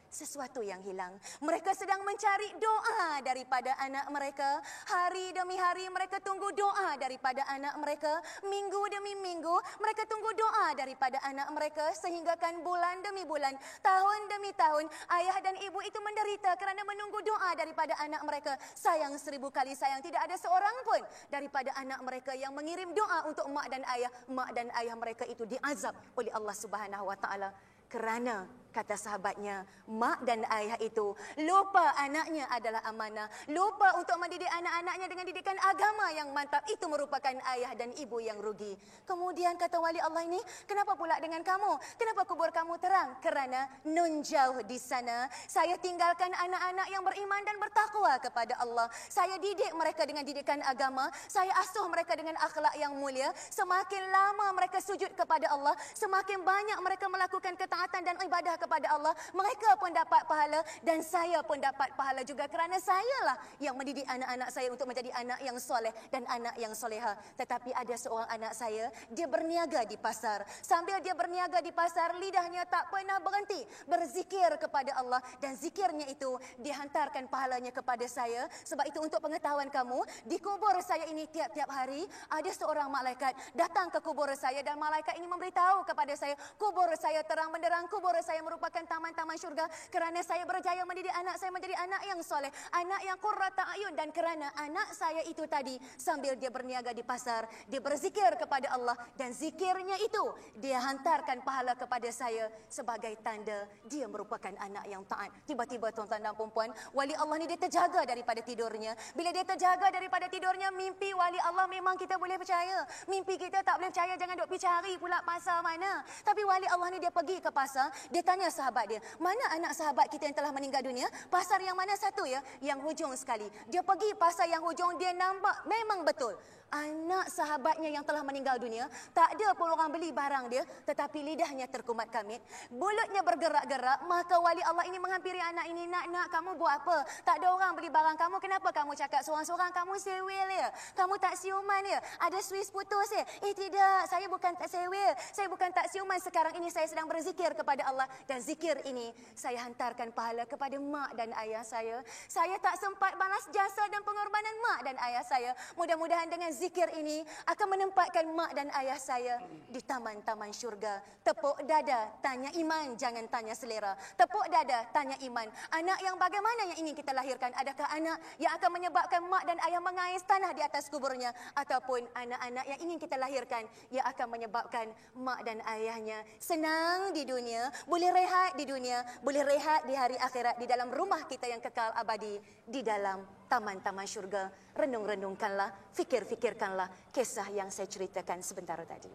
sesuatu yang hilang. Mereka sedang mencari doa daripada anak mereka. Hari demi hari mereka tunggu doa daripada anak mereka. Minggu demi minggu mereka tunggu doa daripada anak mereka. Sehinggakan bulan demi bulan, tahun demi tahun, ayah dan ibu itu menderita kerana menunggu doa daripada anak mereka. Sayang 1000 kali sayang, tidak ada seorang pun daripada anak mereka yang mengirim doa untuk mak dan ayah. Mak dan ayah mereka itu diazab oleh Allah Subhanahu Wa Taala. Kerana, kata sahabatnya, mak dan ayah itu lupa anaknya adalah amanah. Lupa untuk mendidik anak-anaknya dengan didikan agama yang mantap. Itu merupakan ayah dan ibu yang rugi. Kemudian kata wali Allah ini, kenapa pula dengan kamu? Kenapa kubur kamu terang? Kerana nun jauh di sana, saya tinggalkan anak-anak yang beriman dan bertakwa kepada Allah. Saya didik mereka dengan didikan agama. Saya asuh mereka dengan akhlak yang mulia. Semakin lama mereka sujud kepada Allah, semakin banyak mereka melakukan ketaatan dan ibadah kepada Allah, mereka pun dapat pahala dan saya pun dapat pahala juga kerana sayalah yang mendidik anak-anak saya untuk menjadi anak yang soleh dan anak yang soleha. Tetapi ada seorang anak saya, dia berniaga di pasar. Sambil dia berniaga di pasar, lidahnya tak pernah berhenti berzikir kepada Allah, dan zikirnya itu dihantarkan pahalanya kepada saya. Sebab itu untuk pengetahuan kamu, di kubur saya ini tiap-tiap hari ada seorang malaikat datang ke kubur saya, dan malaikat ini memberitahu kepada saya, kubur saya terang benderang, kubur saya merupakan taman-taman syurga kerana saya berjaya mendidik anak saya menjadi anak yang soleh, anak yang qurrata ayun. Dan kerana anak saya itu tadi, sambil dia berniaga di pasar, dia berzikir kepada Allah, dan zikirnya itu dia hantarkan pahala kepada saya sebagai tanda dia merupakan anak yang taat. Tiba-tiba tuan-tuan dan puan-puan, wali Allah ni dia terjaga daripada tidurnya. Bila dia terjaga daripada tidurnya, mimpi wali Allah memang kita boleh percaya. Mimpi kita tak boleh percaya, jangan duk pergi cari pula pasar mana. Tapi wali Allah ni dia pergi ke pasar, dia tanya sahabat dia, mana anak sahabat kita yang telah meninggal dunia? Pasar yang mana satu ya? Yang hujung sekali. Dia pergi pasar yang hujung, dia nampak memang betul anak sahabatnya yang telah meninggal dunia. Tak ada pun orang beli barang dia, tetapi lidahnya terkumat kamit, mulutnya bergerak-gerak. Maka wali Allah ini menghampiri anak ini, nak kamu buat apa? Tak ada orang beli barang kamu, kenapa kamu cakap seorang-seorang? Kamu sewel ya? Kamu tak siuman ya? Ada suis putus ya? Tidak, saya bukan tak sewel, saya bukan tak siuman. Sekarang ini saya sedang berzikir kepada Allah, dan zikir ini saya hantarkan pahala kepada mak dan ayah saya. Saya tak sempat balas jasa dan pengorbanan mak dan ayah saya. Mudah-mudahan dengan zikir ini akan menempatkan mak dan ayah saya di taman-taman syurga. Tepuk dada, tanya iman, jangan tanya selera. Tepuk dada, tanya iman. Anak yang bagaimana yang ingin kita lahirkan? Adakah anak yang akan menyebabkan mak dan ayah mengais tanah di atas kuburnya? Ataupun anak-anak yang ingin kita lahirkan yang akan menyebabkan mak dan ayahnya senang di dunia, boleh rehat di dunia, boleh rehat di hari akhirat, di dalam rumah kita yang kekal abadi, di dalam taman-taman syurga. Renung-renungkanlah, fikir-fikirkanlah kisah yang saya ceritakan sebentar tadi.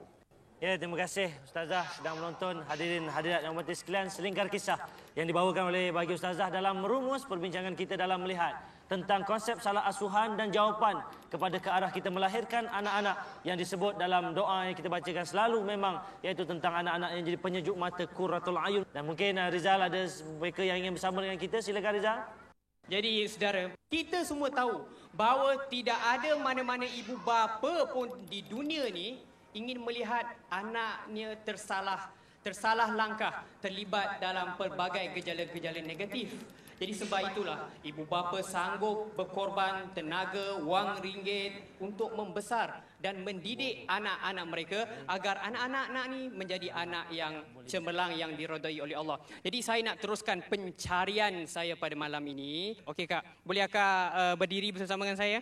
Ya, terima kasih Ustazah sedang menonton. Hadirin hadirat yang hormati sekalian, selingkar kisah yang dibawakan oleh bagi Ustazah dalam merumus perbincangan kita dalam melihat tentang konsep salah asuhan dan jawapan kepada ke arah kita melahirkan anak-anak yang disebut dalam doa yang kita bacakan selalu memang iaitu tentang anak-anak yang jadi penyejuk mata, qurratul ayun. Dan mungkin Rizal ada mereka yang ingin bersama dengan kita. Silakan Rizal. Jadi saudara, kita semua tahu bahawa tidak ada mana-mana ibu bapa pun di dunia ni ingin melihat anaknya tersalah langkah, terlibat dalam pelbagai gejala-gejala negatif. Jadi sebab itulah ibu bapa sanggup berkorban tenaga, wang ringgit untuk membesar dan mendidik anak-anak mereka agar anak-anak ni menjadi anak yang cemerlang, yang diredai oleh Allah. Jadi saya nak teruskan pencarian saya pada malam ini. Okey Kak, boleh Kak berdiri bersama dengan saya?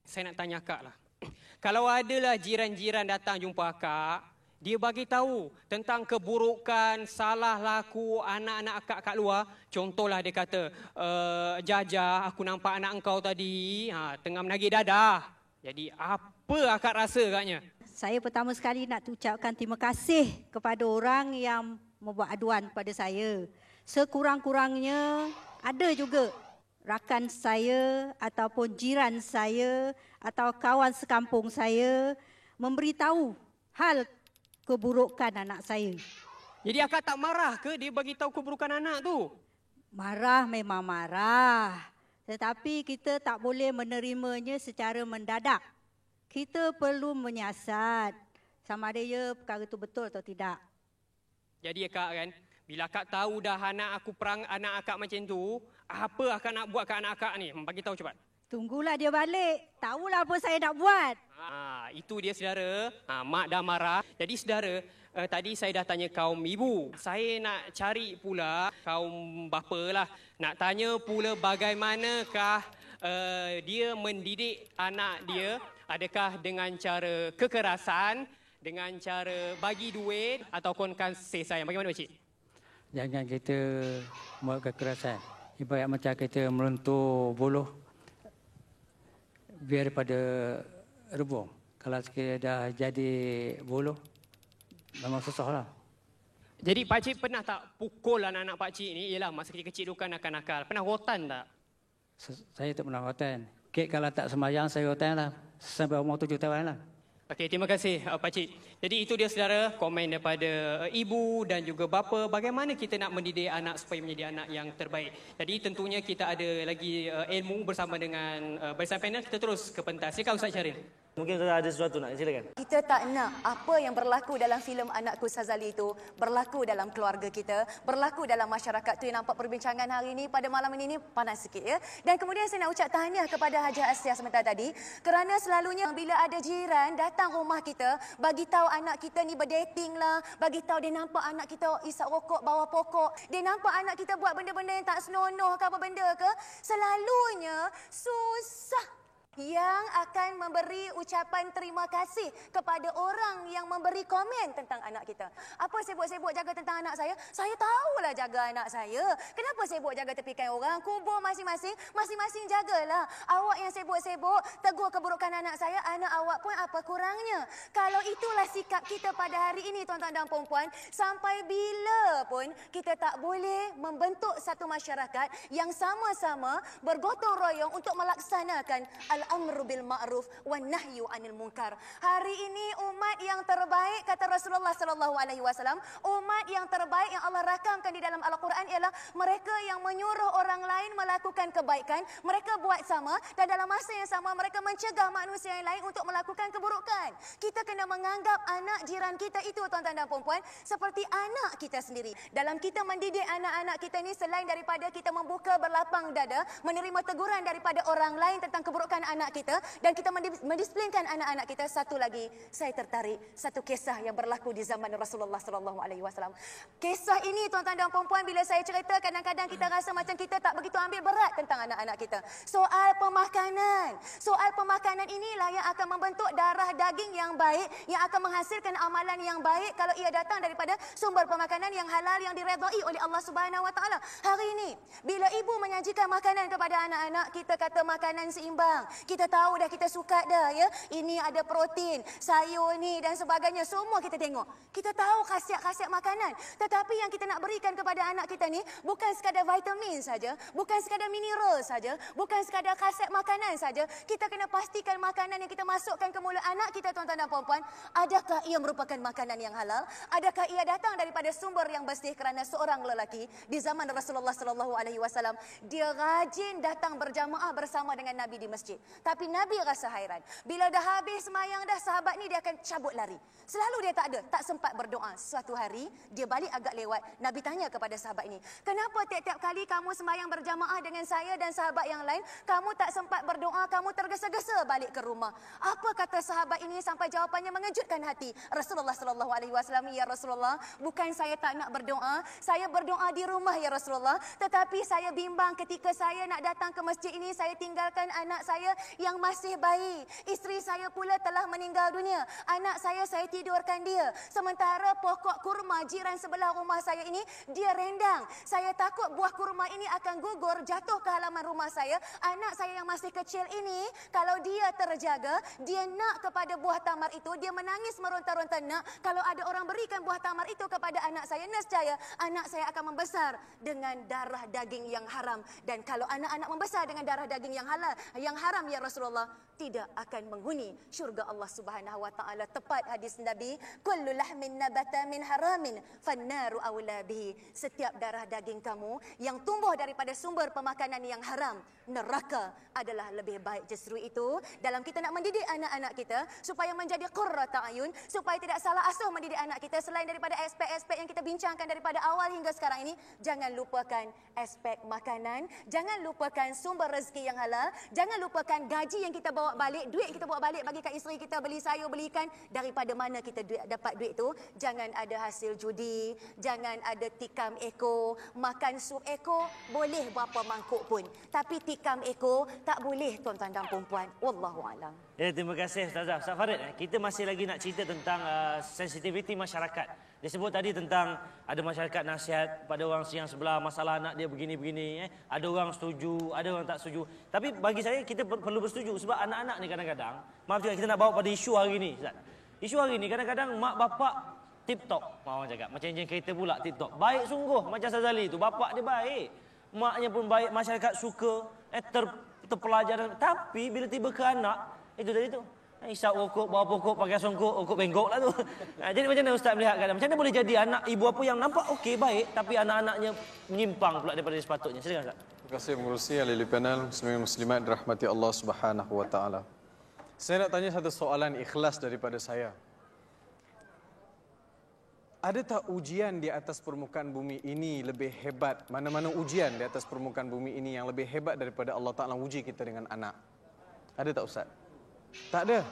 Saya nak tanya Kak lah. Kalau adalah jiran-jiran datang jumpa Kak, Dia bagi tahu tentang keburukan, salah laku anak-anak akak kat luar. Contohlah dia kata, Jajah, aku nampak anak engkau tadi tengah menagih dadah. Jadi apa akak rasa katnya? Saya pertama sekali nak ucapkan terima kasih kepada orang yang membuat aduan pada saya. Sekurang-kurangnya ada juga rakan saya ataupun jiran saya atau kawan sekampung saya memberitahu hal keburukan anak saya. Jadi akak tak marah ke dia bagi tahu keburukan anak tu? Marah memang marah. Tetapi kita tak boleh menerimanya secara mendadak. Kita perlu menyiasat sama ada ya perkara itu betul atau tidak. Jadi akak kan, bila akak tahu dah anak aku perang anak akak macam tu, apa akak nak buat kat anak akak ni? Bagi tahu cepat. Tunggulah dia balik. Tahulah apa saya nak buat. Itu dia saudara. Mak dah marah. Jadi saudara, tadi saya dah tanya kaum ibu. Saya nak cari pula kaum bapa lah. Nak tanya pula bagaimanakah dia mendidik anak dia. Adakah dengan cara kekerasan, dengan cara bagi duit ataupun kasih sayang. Bagaimana Pakcik? Jangan kita buat kekerasan. Ibarat macam kita melentur buluh biar daripada rebung. Kalau sekiranya dah jadi buluh, memang susahlah. Jadi Pakcik pernah tak pukul anak-anak Pakcik ni? Yelah masa kecil-kecil tu kan nakal-nakal. Pernah rotan tak? Saya tak pernah rotan. Kalau tak sembahyang saya rotan lah. Sampai umur 7 tahun lah. Okey, terima kasih Pakcik. Jadi itu dia saudara komen daripada ibu dan juga bapa bagaimana kita nak mendidik anak supaya menjadi anak yang terbaik. Jadi tentunya kita ada lagi ilmu bersama dengan barisan panel. Kita terus ke pentas. Silakan Ustaz Syaril. Mungkin ada sesuatu nak silakan. Kita tak nak apa yang berlaku dalam filem Anakku Sazali itu berlaku dalam keluarga kita, berlaku dalam masyarakat. Tu yang nampak perbincangan hari ini pada malam ini panas sikit ya. Dan kemudian saya nak ucap tahniah kepada Haji Asya sebentar tadi kerana selalunya bila ada jiran datang rumah kita bagi tahu anak kita ni berdating lah, bagi tahu dia nampak anak kita isap rokok bawah pokok, dia nampak anak kita buat benda-benda yang tak senonoh ke apa benda ke, selalunya susah yang akan memberi ucapan terima kasih kepada orang yang memberi komen tentang anak kita. Apa sibuk-sibuk jaga tentang anak saya? Saya tahulah jaga anak saya. Kenapa sibuk jaga tepikan orang? Kubur masing-masing, masing-masing jagalah. Awak yang sibuk-sibuk tegur keburukan anak saya, anak awak pun apa kurangnya? Kalau itulah sikap kita pada hari ini tuan-tuan dan puan-puan, sampai bila pun kita tak boleh membentuk satu masyarakat yang sama-sama bergotong royong untuk melaksanakan al-amru bil ma'ruf wan nahyu anil munkar. Hari ini umat yang terbaik kata Rasulullah sallallahu alaihi wasallam, umat yang terbaik yang Allah rakamkan di dalam Al-Quran ialah mereka yang menyuruh orang lain melakukan kebaikan, mereka buat sama dan dalam masa yang sama mereka mencegah manusia yang lain untuk melakukan keburukan. Kita kena menganggap anak jiran kita itu tuan-tuan dan puan-puan seperti anak kita sendiri. Dalam kita mendidik anak-anak kita ni, selain daripada kita membuka berlapang dada menerima teguran daripada orang lain tentang keburukan anak kita dan kita mendisiplinkan anak-anak kita, satu lagi saya tertarik satu kisah yang berlaku di zaman Rasulullah sallallahu alaihi wasallam. Kisah ini tuan-tuan dan puan-puan bila saya cerita kadang-kadang kita rasa macam kita tak begitu ambil berat tentang anak-anak kita. Soal pemakanan inilah yang akan membentuk darah daging yang baik, yang akan menghasilkan amalan yang baik kalau ia datang daripada sumber pemakanan yang halal yang diredai oleh Allah Subhanahu wa taala. Hari ini bila ibu menyajikan makanan kepada anak-anak, kita kata makanan seimbang. Kita tahu dah, kita suka dah ya. Ini ada protein, sayur ni dan sebagainya, semua kita tengok. Kita tahu khasiat-khasiat makanan. Tetapi yang kita nak berikan kepada anak kita ni bukan sekadar vitamin saja, bukan sekadar mineral saja, bukan sekadar khasiat makanan saja. Kita kena pastikan makanan yang kita masukkan ke mulut anak kita tuan-tuan dan puan-puan, adakah ia merupakan makanan yang halal? Adakah ia datang daripada sumber yang bersih? Kerana seorang lelaki di zaman Rasulullah sallallahu alaihi wasallam, dia rajin datang berjamaah bersama dengan Nabi di masjid. Tapi Nabi rasa hairan. Bila dah habis semayang dah, sahabat ni dia akan cabut lari. Selalu dia tak sempat berdoa. Suatu hari dia balik agak lewat. Nabi tanya kepada sahabat ini, kenapa tiap-tiap kali kamu semayang berjamaah dengan saya dan sahabat yang lain, kamu tak sempat berdoa, kamu tergesa-gesa balik ke rumah? Apa kata sahabat ini sampai jawapannya mengejutkan hati Rasulullah sallallahu alaihi wasallam? Ya Rasulullah, bukan saya tak nak berdoa, saya berdoa di rumah ya Rasulullah, tetapi saya bimbang ketika saya nak datang ke masjid ini, saya tinggalkan anak saya yang masih bayi. Isteri saya pula telah meninggal dunia. Anak saya tidurkan dia. Sementara pokok kurma jiran sebelah rumah saya ini, dia rendang. Saya takut buah kurma ini akan gugur, jatuh ke halaman rumah saya. Anak saya yang masih kecil ini, kalau dia terjaga, dia nak kepada buah tamar itu, dia menangis meronta-ronta nak. Kalau ada orang berikan buah tamar itu kepada anak saya, nescaya anak saya akan membesar dengan darah daging yang haram. Dan kalau anak-anak membesar dengan darah daging yang halal, yang haram ya Rasulullah, tidak akan menghuni syurga Allah Subhanahu wa taala. Tepat hadis Nabi, kullu lahmin nabata min haramin fannaru aula bihi. Setiap darah daging kamu yang tumbuh daripada sumber pemakanan yang haram, neraka adalah lebih baik. Justru itu, dalam kita nak mendidik anak-anak kita supaya menjadi qurrata ayun, supaya tidak salah asuh mendidik anak kita, selain daripada aspek-aspek yang kita bincangkan daripada awal hingga sekarang ini, jangan lupakan aspek makanan, jangan lupakan sumber rezeki yang halal, jangan lupakan gaji yang kita bawa balik, duit kita bawa balik bagi kat isteri kita, beli sayur, beli ikan, daripada mana kita dapat duit tu. Jangan ada hasil judi, jangan ada tikam ekor. Makan sup ekor boleh berapa mangkuk pun, tapi tikam ekor tak boleh, tuan-tuan dan puan-puan. Wallahualam. Ya, terima kasih Ustazah. Ustaz Farid, kita masih lagi nak cerita tentang sensitiviti masyarakat. Dia sebut tadi tentang ada masyarakat nasihat pada orang yang sebelah, masalah anak dia begini-begini. Ada orang setuju, ada orang tak setuju. Tapi bagi saya kita perlu bersetuju sebab anak-anak ni kadang-kadang, maaf juga kita nak bawa pada isu hari ni. Isu hari ni kadang-kadang mak bapak tip-top. Orang cakap macam enjin kereta pula tip-top. Baik sungguh macam Sazali tu, bapak dia baik. Maknya pun baik, masyarakat suka, terpelajar. Tapi bila tiba ke anak, itu tadi tu. Isap rokok, bawa pokok, pakai songkok, rokok bengkok lah tu. Jadi macam mana Ustaz melihat keadaan? Macam mana boleh jadi anak ibu apa yang nampak okey, baik, tapi anak-anaknya menyimpang pula daripada sepatutnya? Silakan Ustaz. Terima kasih pengurusi ahli panel, muslimin muslimat dirahmati Allah Subhanahu wa taala. Saya nak tanya satu soalan ikhlas daripada saya. Ada tak ujian di atas permukaan bumi ini lebih hebat? Mana-mana ujian di atas permukaan bumi ini yang lebih hebat daripada Allah Ta'ala uji kita dengan anak? Ada tak Ustaz? Tak ada.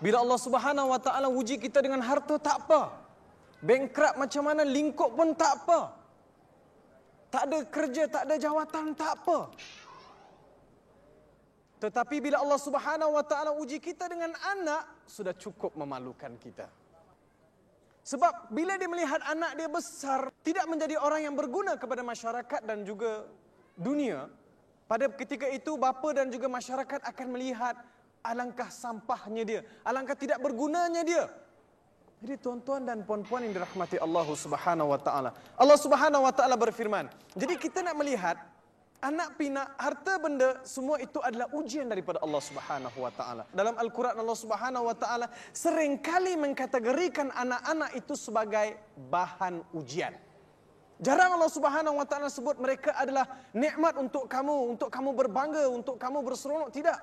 Bila Allah Subhanahu wa taala uji kita dengan harta, tak apa. Bankrupt macam mana, lingkup pun tak apa. Tak ada kerja, tak ada jawatan, tak apa. Tetapi bila Allah Subhanahu wa taala uji kita dengan anak, sudah cukup memalukan kita. Sebab bila dia melihat anak dia besar, tidak menjadi orang yang berguna kepada masyarakat dan juga dunia, pada ketika itu bapa dan juga masyarakat akan melihat alangkah sampahnya dia, alangkah tidak bergunanya dia. Jadi tuan-tuan dan puan-puan yang dirahmati Allah Subhanahu wa taala, Allah Subhanahu wa taala berfirman, jadi kita nak melihat anak pinak, harta benda, semua itu adalah ujian daripada Allah Subhanahu wa taala. Dalam Al-Quran Allah Subhanahu wa taala seringkali mengkategorikan anak-anak itu sebagai bahan ujian. Jarang Allah Subhanahu wa taala sebut mereka adalah nikmat untuk kamu berbangga, untuk kamu berseronok, tidak.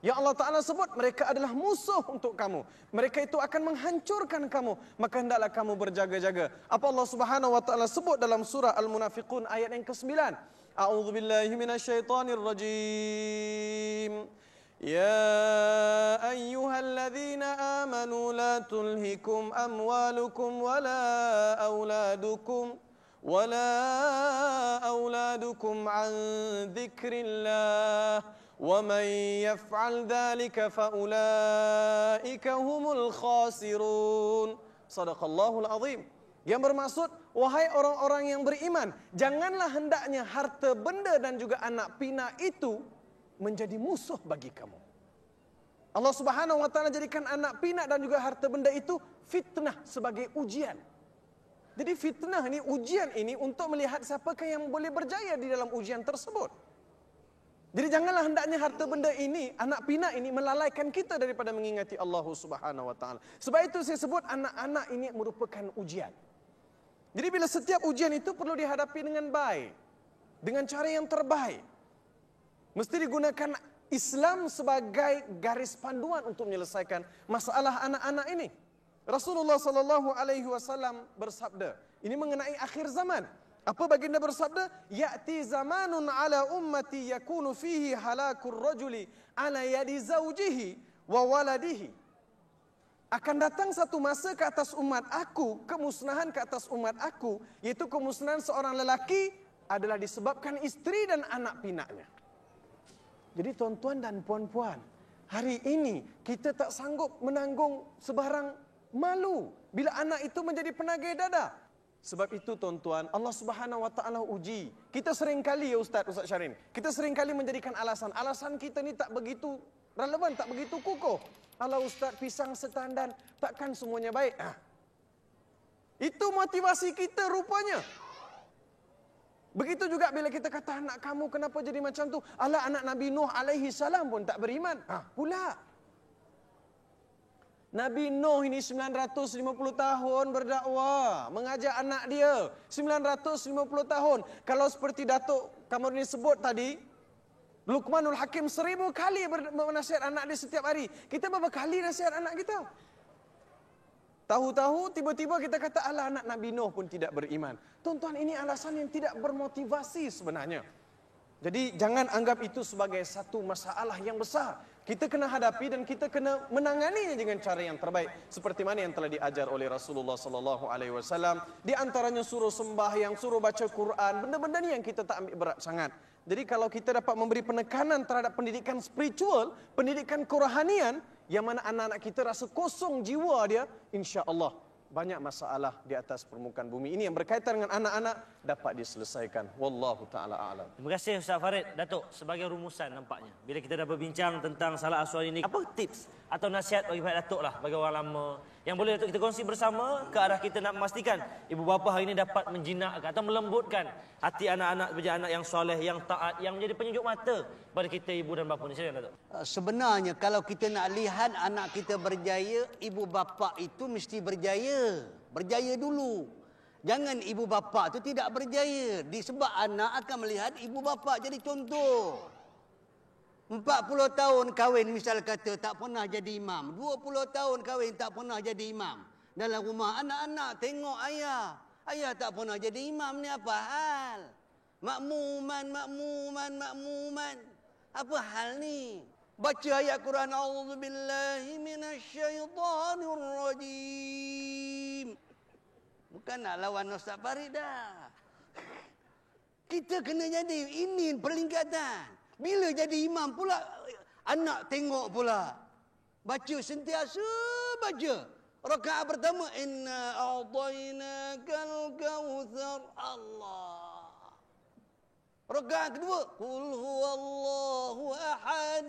Yang Allah Ta'ala sebut mereka adalah musuh untuk kamu. Mereka itu akan menghancurkan kamu. Maka hendaklah kamu berjaga-jaga. Apa Allah Subhanahu Wa Ta'ala sebut dalam surah Al-Munafiqun ayat yang ke-9. A'udzu billahi minasyaitonir rajim. Ya ayyuhalladzina amanu la tulhikum amwalukum wala auladukum an dzikrillah. وَمَنْ يَفْعَلْ ذَلِكَ فَأُولَئِكَ هُمُ الْخَاسِرُونَ. Sadaqallahul azim. Yang bermaksud, wahai orang-orang yang beriman, janganlah hendaknya harta benda dan juga anak pinak itu menjadi musuh bagi kamu. Allah Subhanahu wa taala jadikan anak pinak dan juga harta benda itu fitnah sebagai ujian. Jadi fitnah ini, ujian ini untuk melihat siapakah yang boleh berjaya di dalam ujian tersebut. Jadi janganlah hendaknya harta benda ini, anak pinak ini melalaikan kita daripada mengingati Allah Subhanahu wa taala. Sebab itu saya sebut anak-anak ini merupakan ujian. Jadi bila setiap ujian itu perlu dihadapi dengan baik, dengan cara yang terbaik. Mesti digunakan Islam sebagai garis panduan untuk menyelesaikan masalah anak-anak ini. Rasulullah sallallahu alaihi wasallam bersabda, ini mengenai akhir zaman. Apa baginda bersabda? Ya'ti zamanun ala ummati yakunu fihi halakur rajuli ala yadi zawjihi wa waladihi. Akan datang satu masa ke atas umat aku, kemusnahan ke atas umat aku, yaitu kemusnahan seorang lelaki adalah disebabkan isteri dan anak pinaknya. Jadi tuan-tuan dan puan-puan, hari ini kita tak sanggup menanggung sebarang malu bila anak itu menjadi penagih dada. Sebab itu tuan-tuan, Allah Subhanahu Wa Taala uji. Kita seringkali ya Ustaz Syarin, kita seringkali menjadikan alasan kita ni tak begitu relevan, tak begitu kukuh. Kalau Ustaz pisang setandan, takkan semuanya baik. Itu motivasi kita rupanya. Begitu juga bila kita kata anak kamu kenapa jadi macam tu? Alah, anak Nabi Nuh alaihi salam pun tak beriman. Pula. Nabi Nuh ini 950 tahun berdakwah, mengajak anak dia 950 tahun. Kalau seperti Datuk Kamarudin sebut tadi, Luqmanul Hakim 1000 kali menasihat anak dia setiap hari. Kita berapa kali nasihat anak kita? Tahu-tahu tiba-tiba kita kata alah, anak Nabi Nuh pun tidak beriman. Tuan-tuan, ini alasan yang tidak bermotivasi sebenarnya. Jadi jangan anggap itu sebagai satu masalah yang besar. Kita kena hadapi dan kita kena menanganinya dengan cara yang terbaik. Seperti mana yang telah diajar oleh Rasulullah SAW. Di antaranya suruh sembahyang, suruh baca Quran. Benda-benda ni yang kita tak ambil berat sangat. Jadi kalau kita dapat memberi penekanan terhadap pendidikan spiritual, pendidikan kerohanian, yang mana anak-anak kita rasa kosong jiwa dia, insya-Allah banyak masalah di atas permukaan bumi ini yang berkaitan dengan anak-anak dapat diselesaikan. Wallahu taala a'lam. Terima kasih Ustaz Farid. Datuk, sebagai rumusan nampaknya, bila kita dah berbincang tentang salah asuhan ini, apa tips atau nasihat bagi pihak Datuk lah, bagi orang lama, yang boleh Datuk kita kongsi bersama ke arah kita nak memastikan ibu bapa hari ini dapat menjinakkan atau melembutkan hati anak-anak menjadi anak yang soleh, yang taat, yang menjadi penyejuk mata pada kita ibu dan bapa ni. Silakan Datuk. Sebenarnya kalau kita nak lihat anak kita berjaya, ibu bapa itu mesti berjaya. Berjaya dulu. Jangan ibu bapa tu tidak berjaya. Disebab anak akan melihat ibu bapa jadi contoh. 40 tahun kahwin misal kata tak pernah jadi imam. 20 tahun kahwin tak pernah jadi imam. Dalam rumah anak-anak tengok ayah. Ayah tak pernah jadi imam ni apa hal? Makmuman. Apa hal ni? Baca ayat Quran, A'udzubillahi minasyaitanirrajim. Bukan nak lawan Ustaz Farid dah. Kita kena jadi, ini peningkatan. Bila jadi imam pula, anak tengok pula. Baca sentiasa, baca. Rakaat pertama, inna a'tainakal kautsar. Allah. Rakaat kedua, qul huwallahu ahad.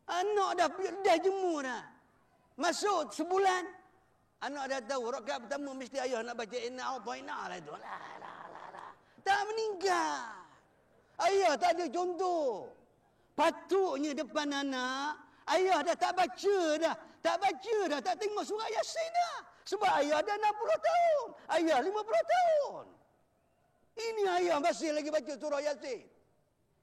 Anak dah jemur dah. Masuk sebulan, anak dah tahu rakaat pertama mesti ayah nak baca inna a'tainah lah itu. Tak meninggal. Ayah tak ada contoh. Patutnya depan anak, ayah dah tak baca dah. Tak tengok surah Yasin dah. Sebab ayah dah 60 tahun. Ayah 50 tahun. Ini ayah masih lagi baca surah Yasin.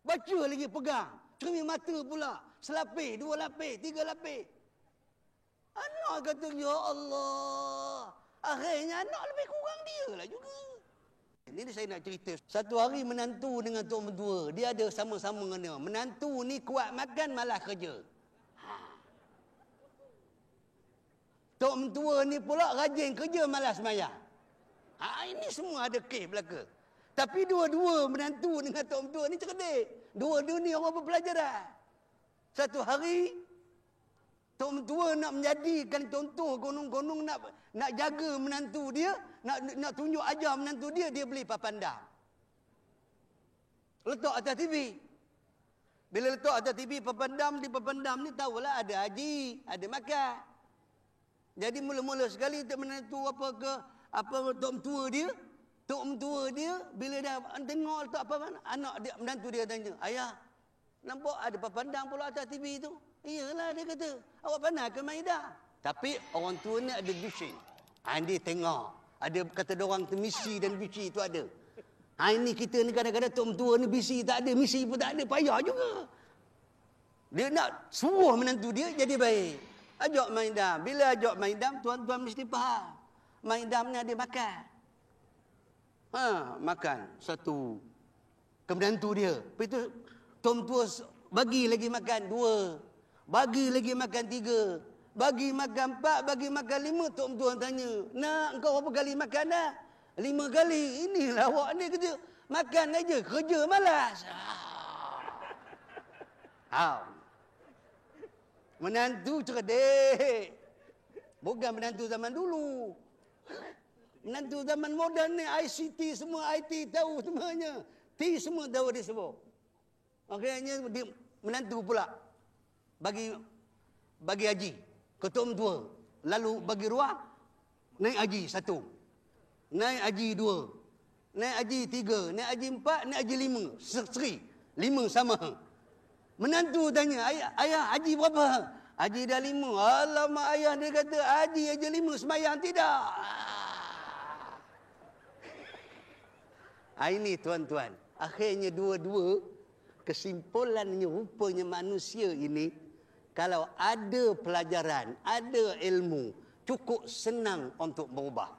Baca lagi pegang. Cermin mata pula. Selapis, 2 lapis, 3 lapis. Anak kata, ya Allah. Akhirnya anak lebih kurang dia lah juga. Ini saya nak cerita. Satu hari menantu dengan tok mentua, dia ada sama-sama dengan dia. Menantu ni kuat makan malas kerja. Tok mentua ni pula rajin kerja malas sembahyang. Ini semua ada kes belaka. Tapi dua-dua menantu dengan tok mentua ni cerdik. Dua-dua ni orang berpelajaran. Satu hari tok mentua nak menjadikan contoh, gonong-gonong nak jaga menantu dia, nak tunjuk ajar menantu dia, dia beli papandang. Letak atas TV. Bila letak atas TV papandang, di papandang ni tahulah ada haji, ada makan. Jadi mula-mula sekali tok menantu tok mentua dia bila dah tengok letak apa anak dia, menantu dia tanya, "Ayah, nampak ada papandang pula atas TV tu?" "Iyalah," dia kata. "Awak pandai ke Maidah?" Tapi orang tua ni ada vision. Dia tengok. Ada kata dorang tu misi dan visi tu ada. Ini kita ni kadang-kadang tok mentua ni visi tak ada, misi pun tak ada, payah juga. Dia nak suruh menantu dia jadi baik. Ajak Maidam. Bila ajak Maidam, tuan-tuan mesti faham. Maidam ni ada makan. Makan satu ke menantu dia. Lepas tu tok mentua bagi lagi makan 2. Bagi lagi makan 3. Bagi makan 4, bagi makan 5. Tok mentua tanya, "Nak, engkau berapa kali makan dah?" 5 kali. Inilah awak ni kerja. Makan aja, kerja malas. Menantu cerdik. Bukan menantu zaman dulu. Menantu zaman moden ni ICT semua, IT tahu semuanya. T semua tahu dia semua. Akhirnya dia menantu pula bagi haji ketua tua. Lalu bagi ruah naik haji 1. Naik haji 2. Naik haji 3, naik haji 4, naik haji 5. Seri. 5 sama. Menantu tanya, ayah haji berapa? Haji dah 5. Alamak, ayah dia kata haji aja 5, sembahyang tidak. Ini tuan-tuan. Akhirnya dua-dua kesimpulannya rupanya manusia ini kalau ada pelajaran, ada ilmu, cukup senang untuk berubah.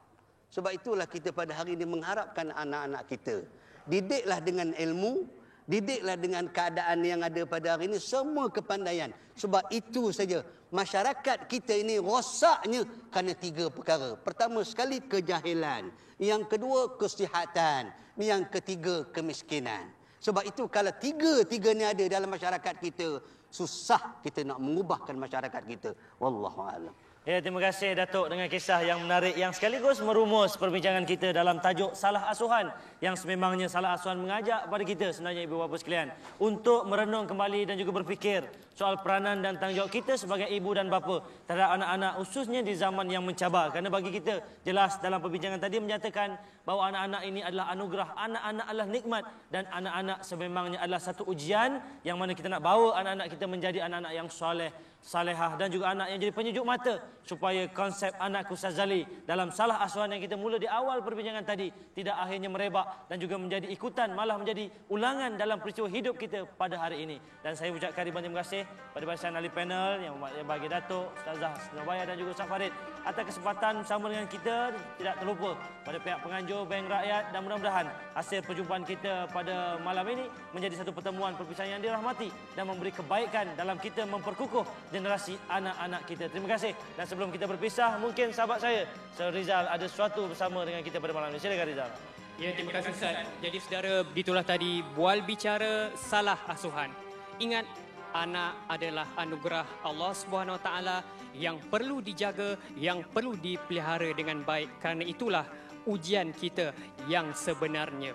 Sebab itulah kita pada hari ini mengharapkan anak-anak kita. Didiklah dengan ilmu, didiklah dengan keadaan yang ada pada hari ini, semua kepandaian. Sebab itu saja masyarakat kita ini rosaknya kerana 3 perkara. Pertama sekali kejahilan, yang kedua kesihatan, yang ketiga kemiskinan. Sebab itu kalau 3 ni ada dalam masyarakat kita, susah kita nak mengubahkan masyarakat kita. Wallahu a'lam. Ya, terima kasih Datuk dengan kisah yang menarik yang sekaligus merumus perbincangan kita dalam tajuk salah asuhan, yang sememangnya salah asuhan mengajak kepada kita sebenarnya ibu bapa sekalian untuk merenung kembali dan juga berfikir soal peranan dan tanggungjawab kita sebagai ibu dan bapa terhadap anak-anak, khususnya di zaman yang mencabar. Kerana bagi kita jelas dalam perbincangan tadi menyatakan bahawa anak-anak ini adalah anugerah, anak-anak adalah nikmat, dan anak-anak sememangnya adalah satu ujian yang mana kita nak bawa anak-anak kita menjadi anak-anak yang soleh, salehah dan juga anak yang jadi penyejuk mata, supaya konsep anak Ustaz Zali dalam salah asuhan yang kita mula di awal perbincangan tadi tidak akhirnya merebak dan juga menjadi ikutan, malah menjadi ulangan dalam peristiwa hidup kita pada hari ini. Dan saya ucapkan ribuan terima kasih pada barisan ahli panel yang bagi Datuk, Ustazah Nubaya dan juga Ustaz Farid atas kesempatan bersama dengan kita. Tidak terlupa pada pihak penganjur Bank Rakyat, dan mudah-mudahan hasil perjumpaan kita pada malam ini menjadi satu pertemuan perpisahan yang dirahmati dan memberi kebaikan dalam kita memperkukuh generasi anak-anak kita. Terima kasih. Dan sebelum kita berpisah, mungkin sahabat saya, Sir Rizal ada sesuatu bersama dengan kita pada malam ini. Silakan Rizal. Ya, terima kasih Ustaz. Jadi saudara, begitulah tadi bual bicara salah asuhan. Ingat, anak adalah anugerah Allah Subhanahu Wa Taala yang perlu dijaga, yang perlu dipelihara dengan baik. Kerana itulah ujian kita yang sebenarnya.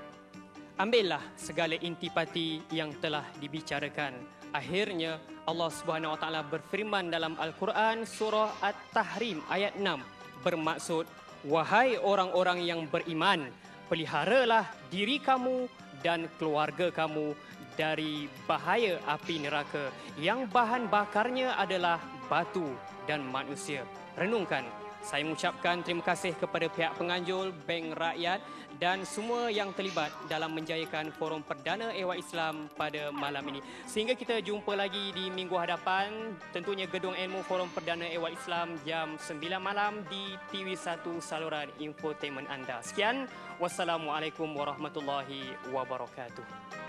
Ambillah segala intipati yang telah dibicarakan. Akhirnya Allah Subhanahu Wa Taala berfirman dalam Al-Quran surah At-Tahrim ayat 6, bermaksud, wahai orang-orang yang beriman, peliharalah diri kamu dan keluarga kamu dari bahaya api neraka yang bahan bakarnya adalah batu dan manusia. Renungkan. Saya mengucapkan terima kasih kepada pihak penganjur Bank Rakyat dan semua yang terlibat dalam menjayakan forum perdana Ehwal Islam pada malam ini. Sehingga kita jumpa lagi di minggu hadapan, tentunya Gedung Ilmu Forum Perdana Ehwal Islam jam 9 malam di TV1 saluran infotainment anda. Sekian, wassalamualaikum warahmatullahi wabarakatuh.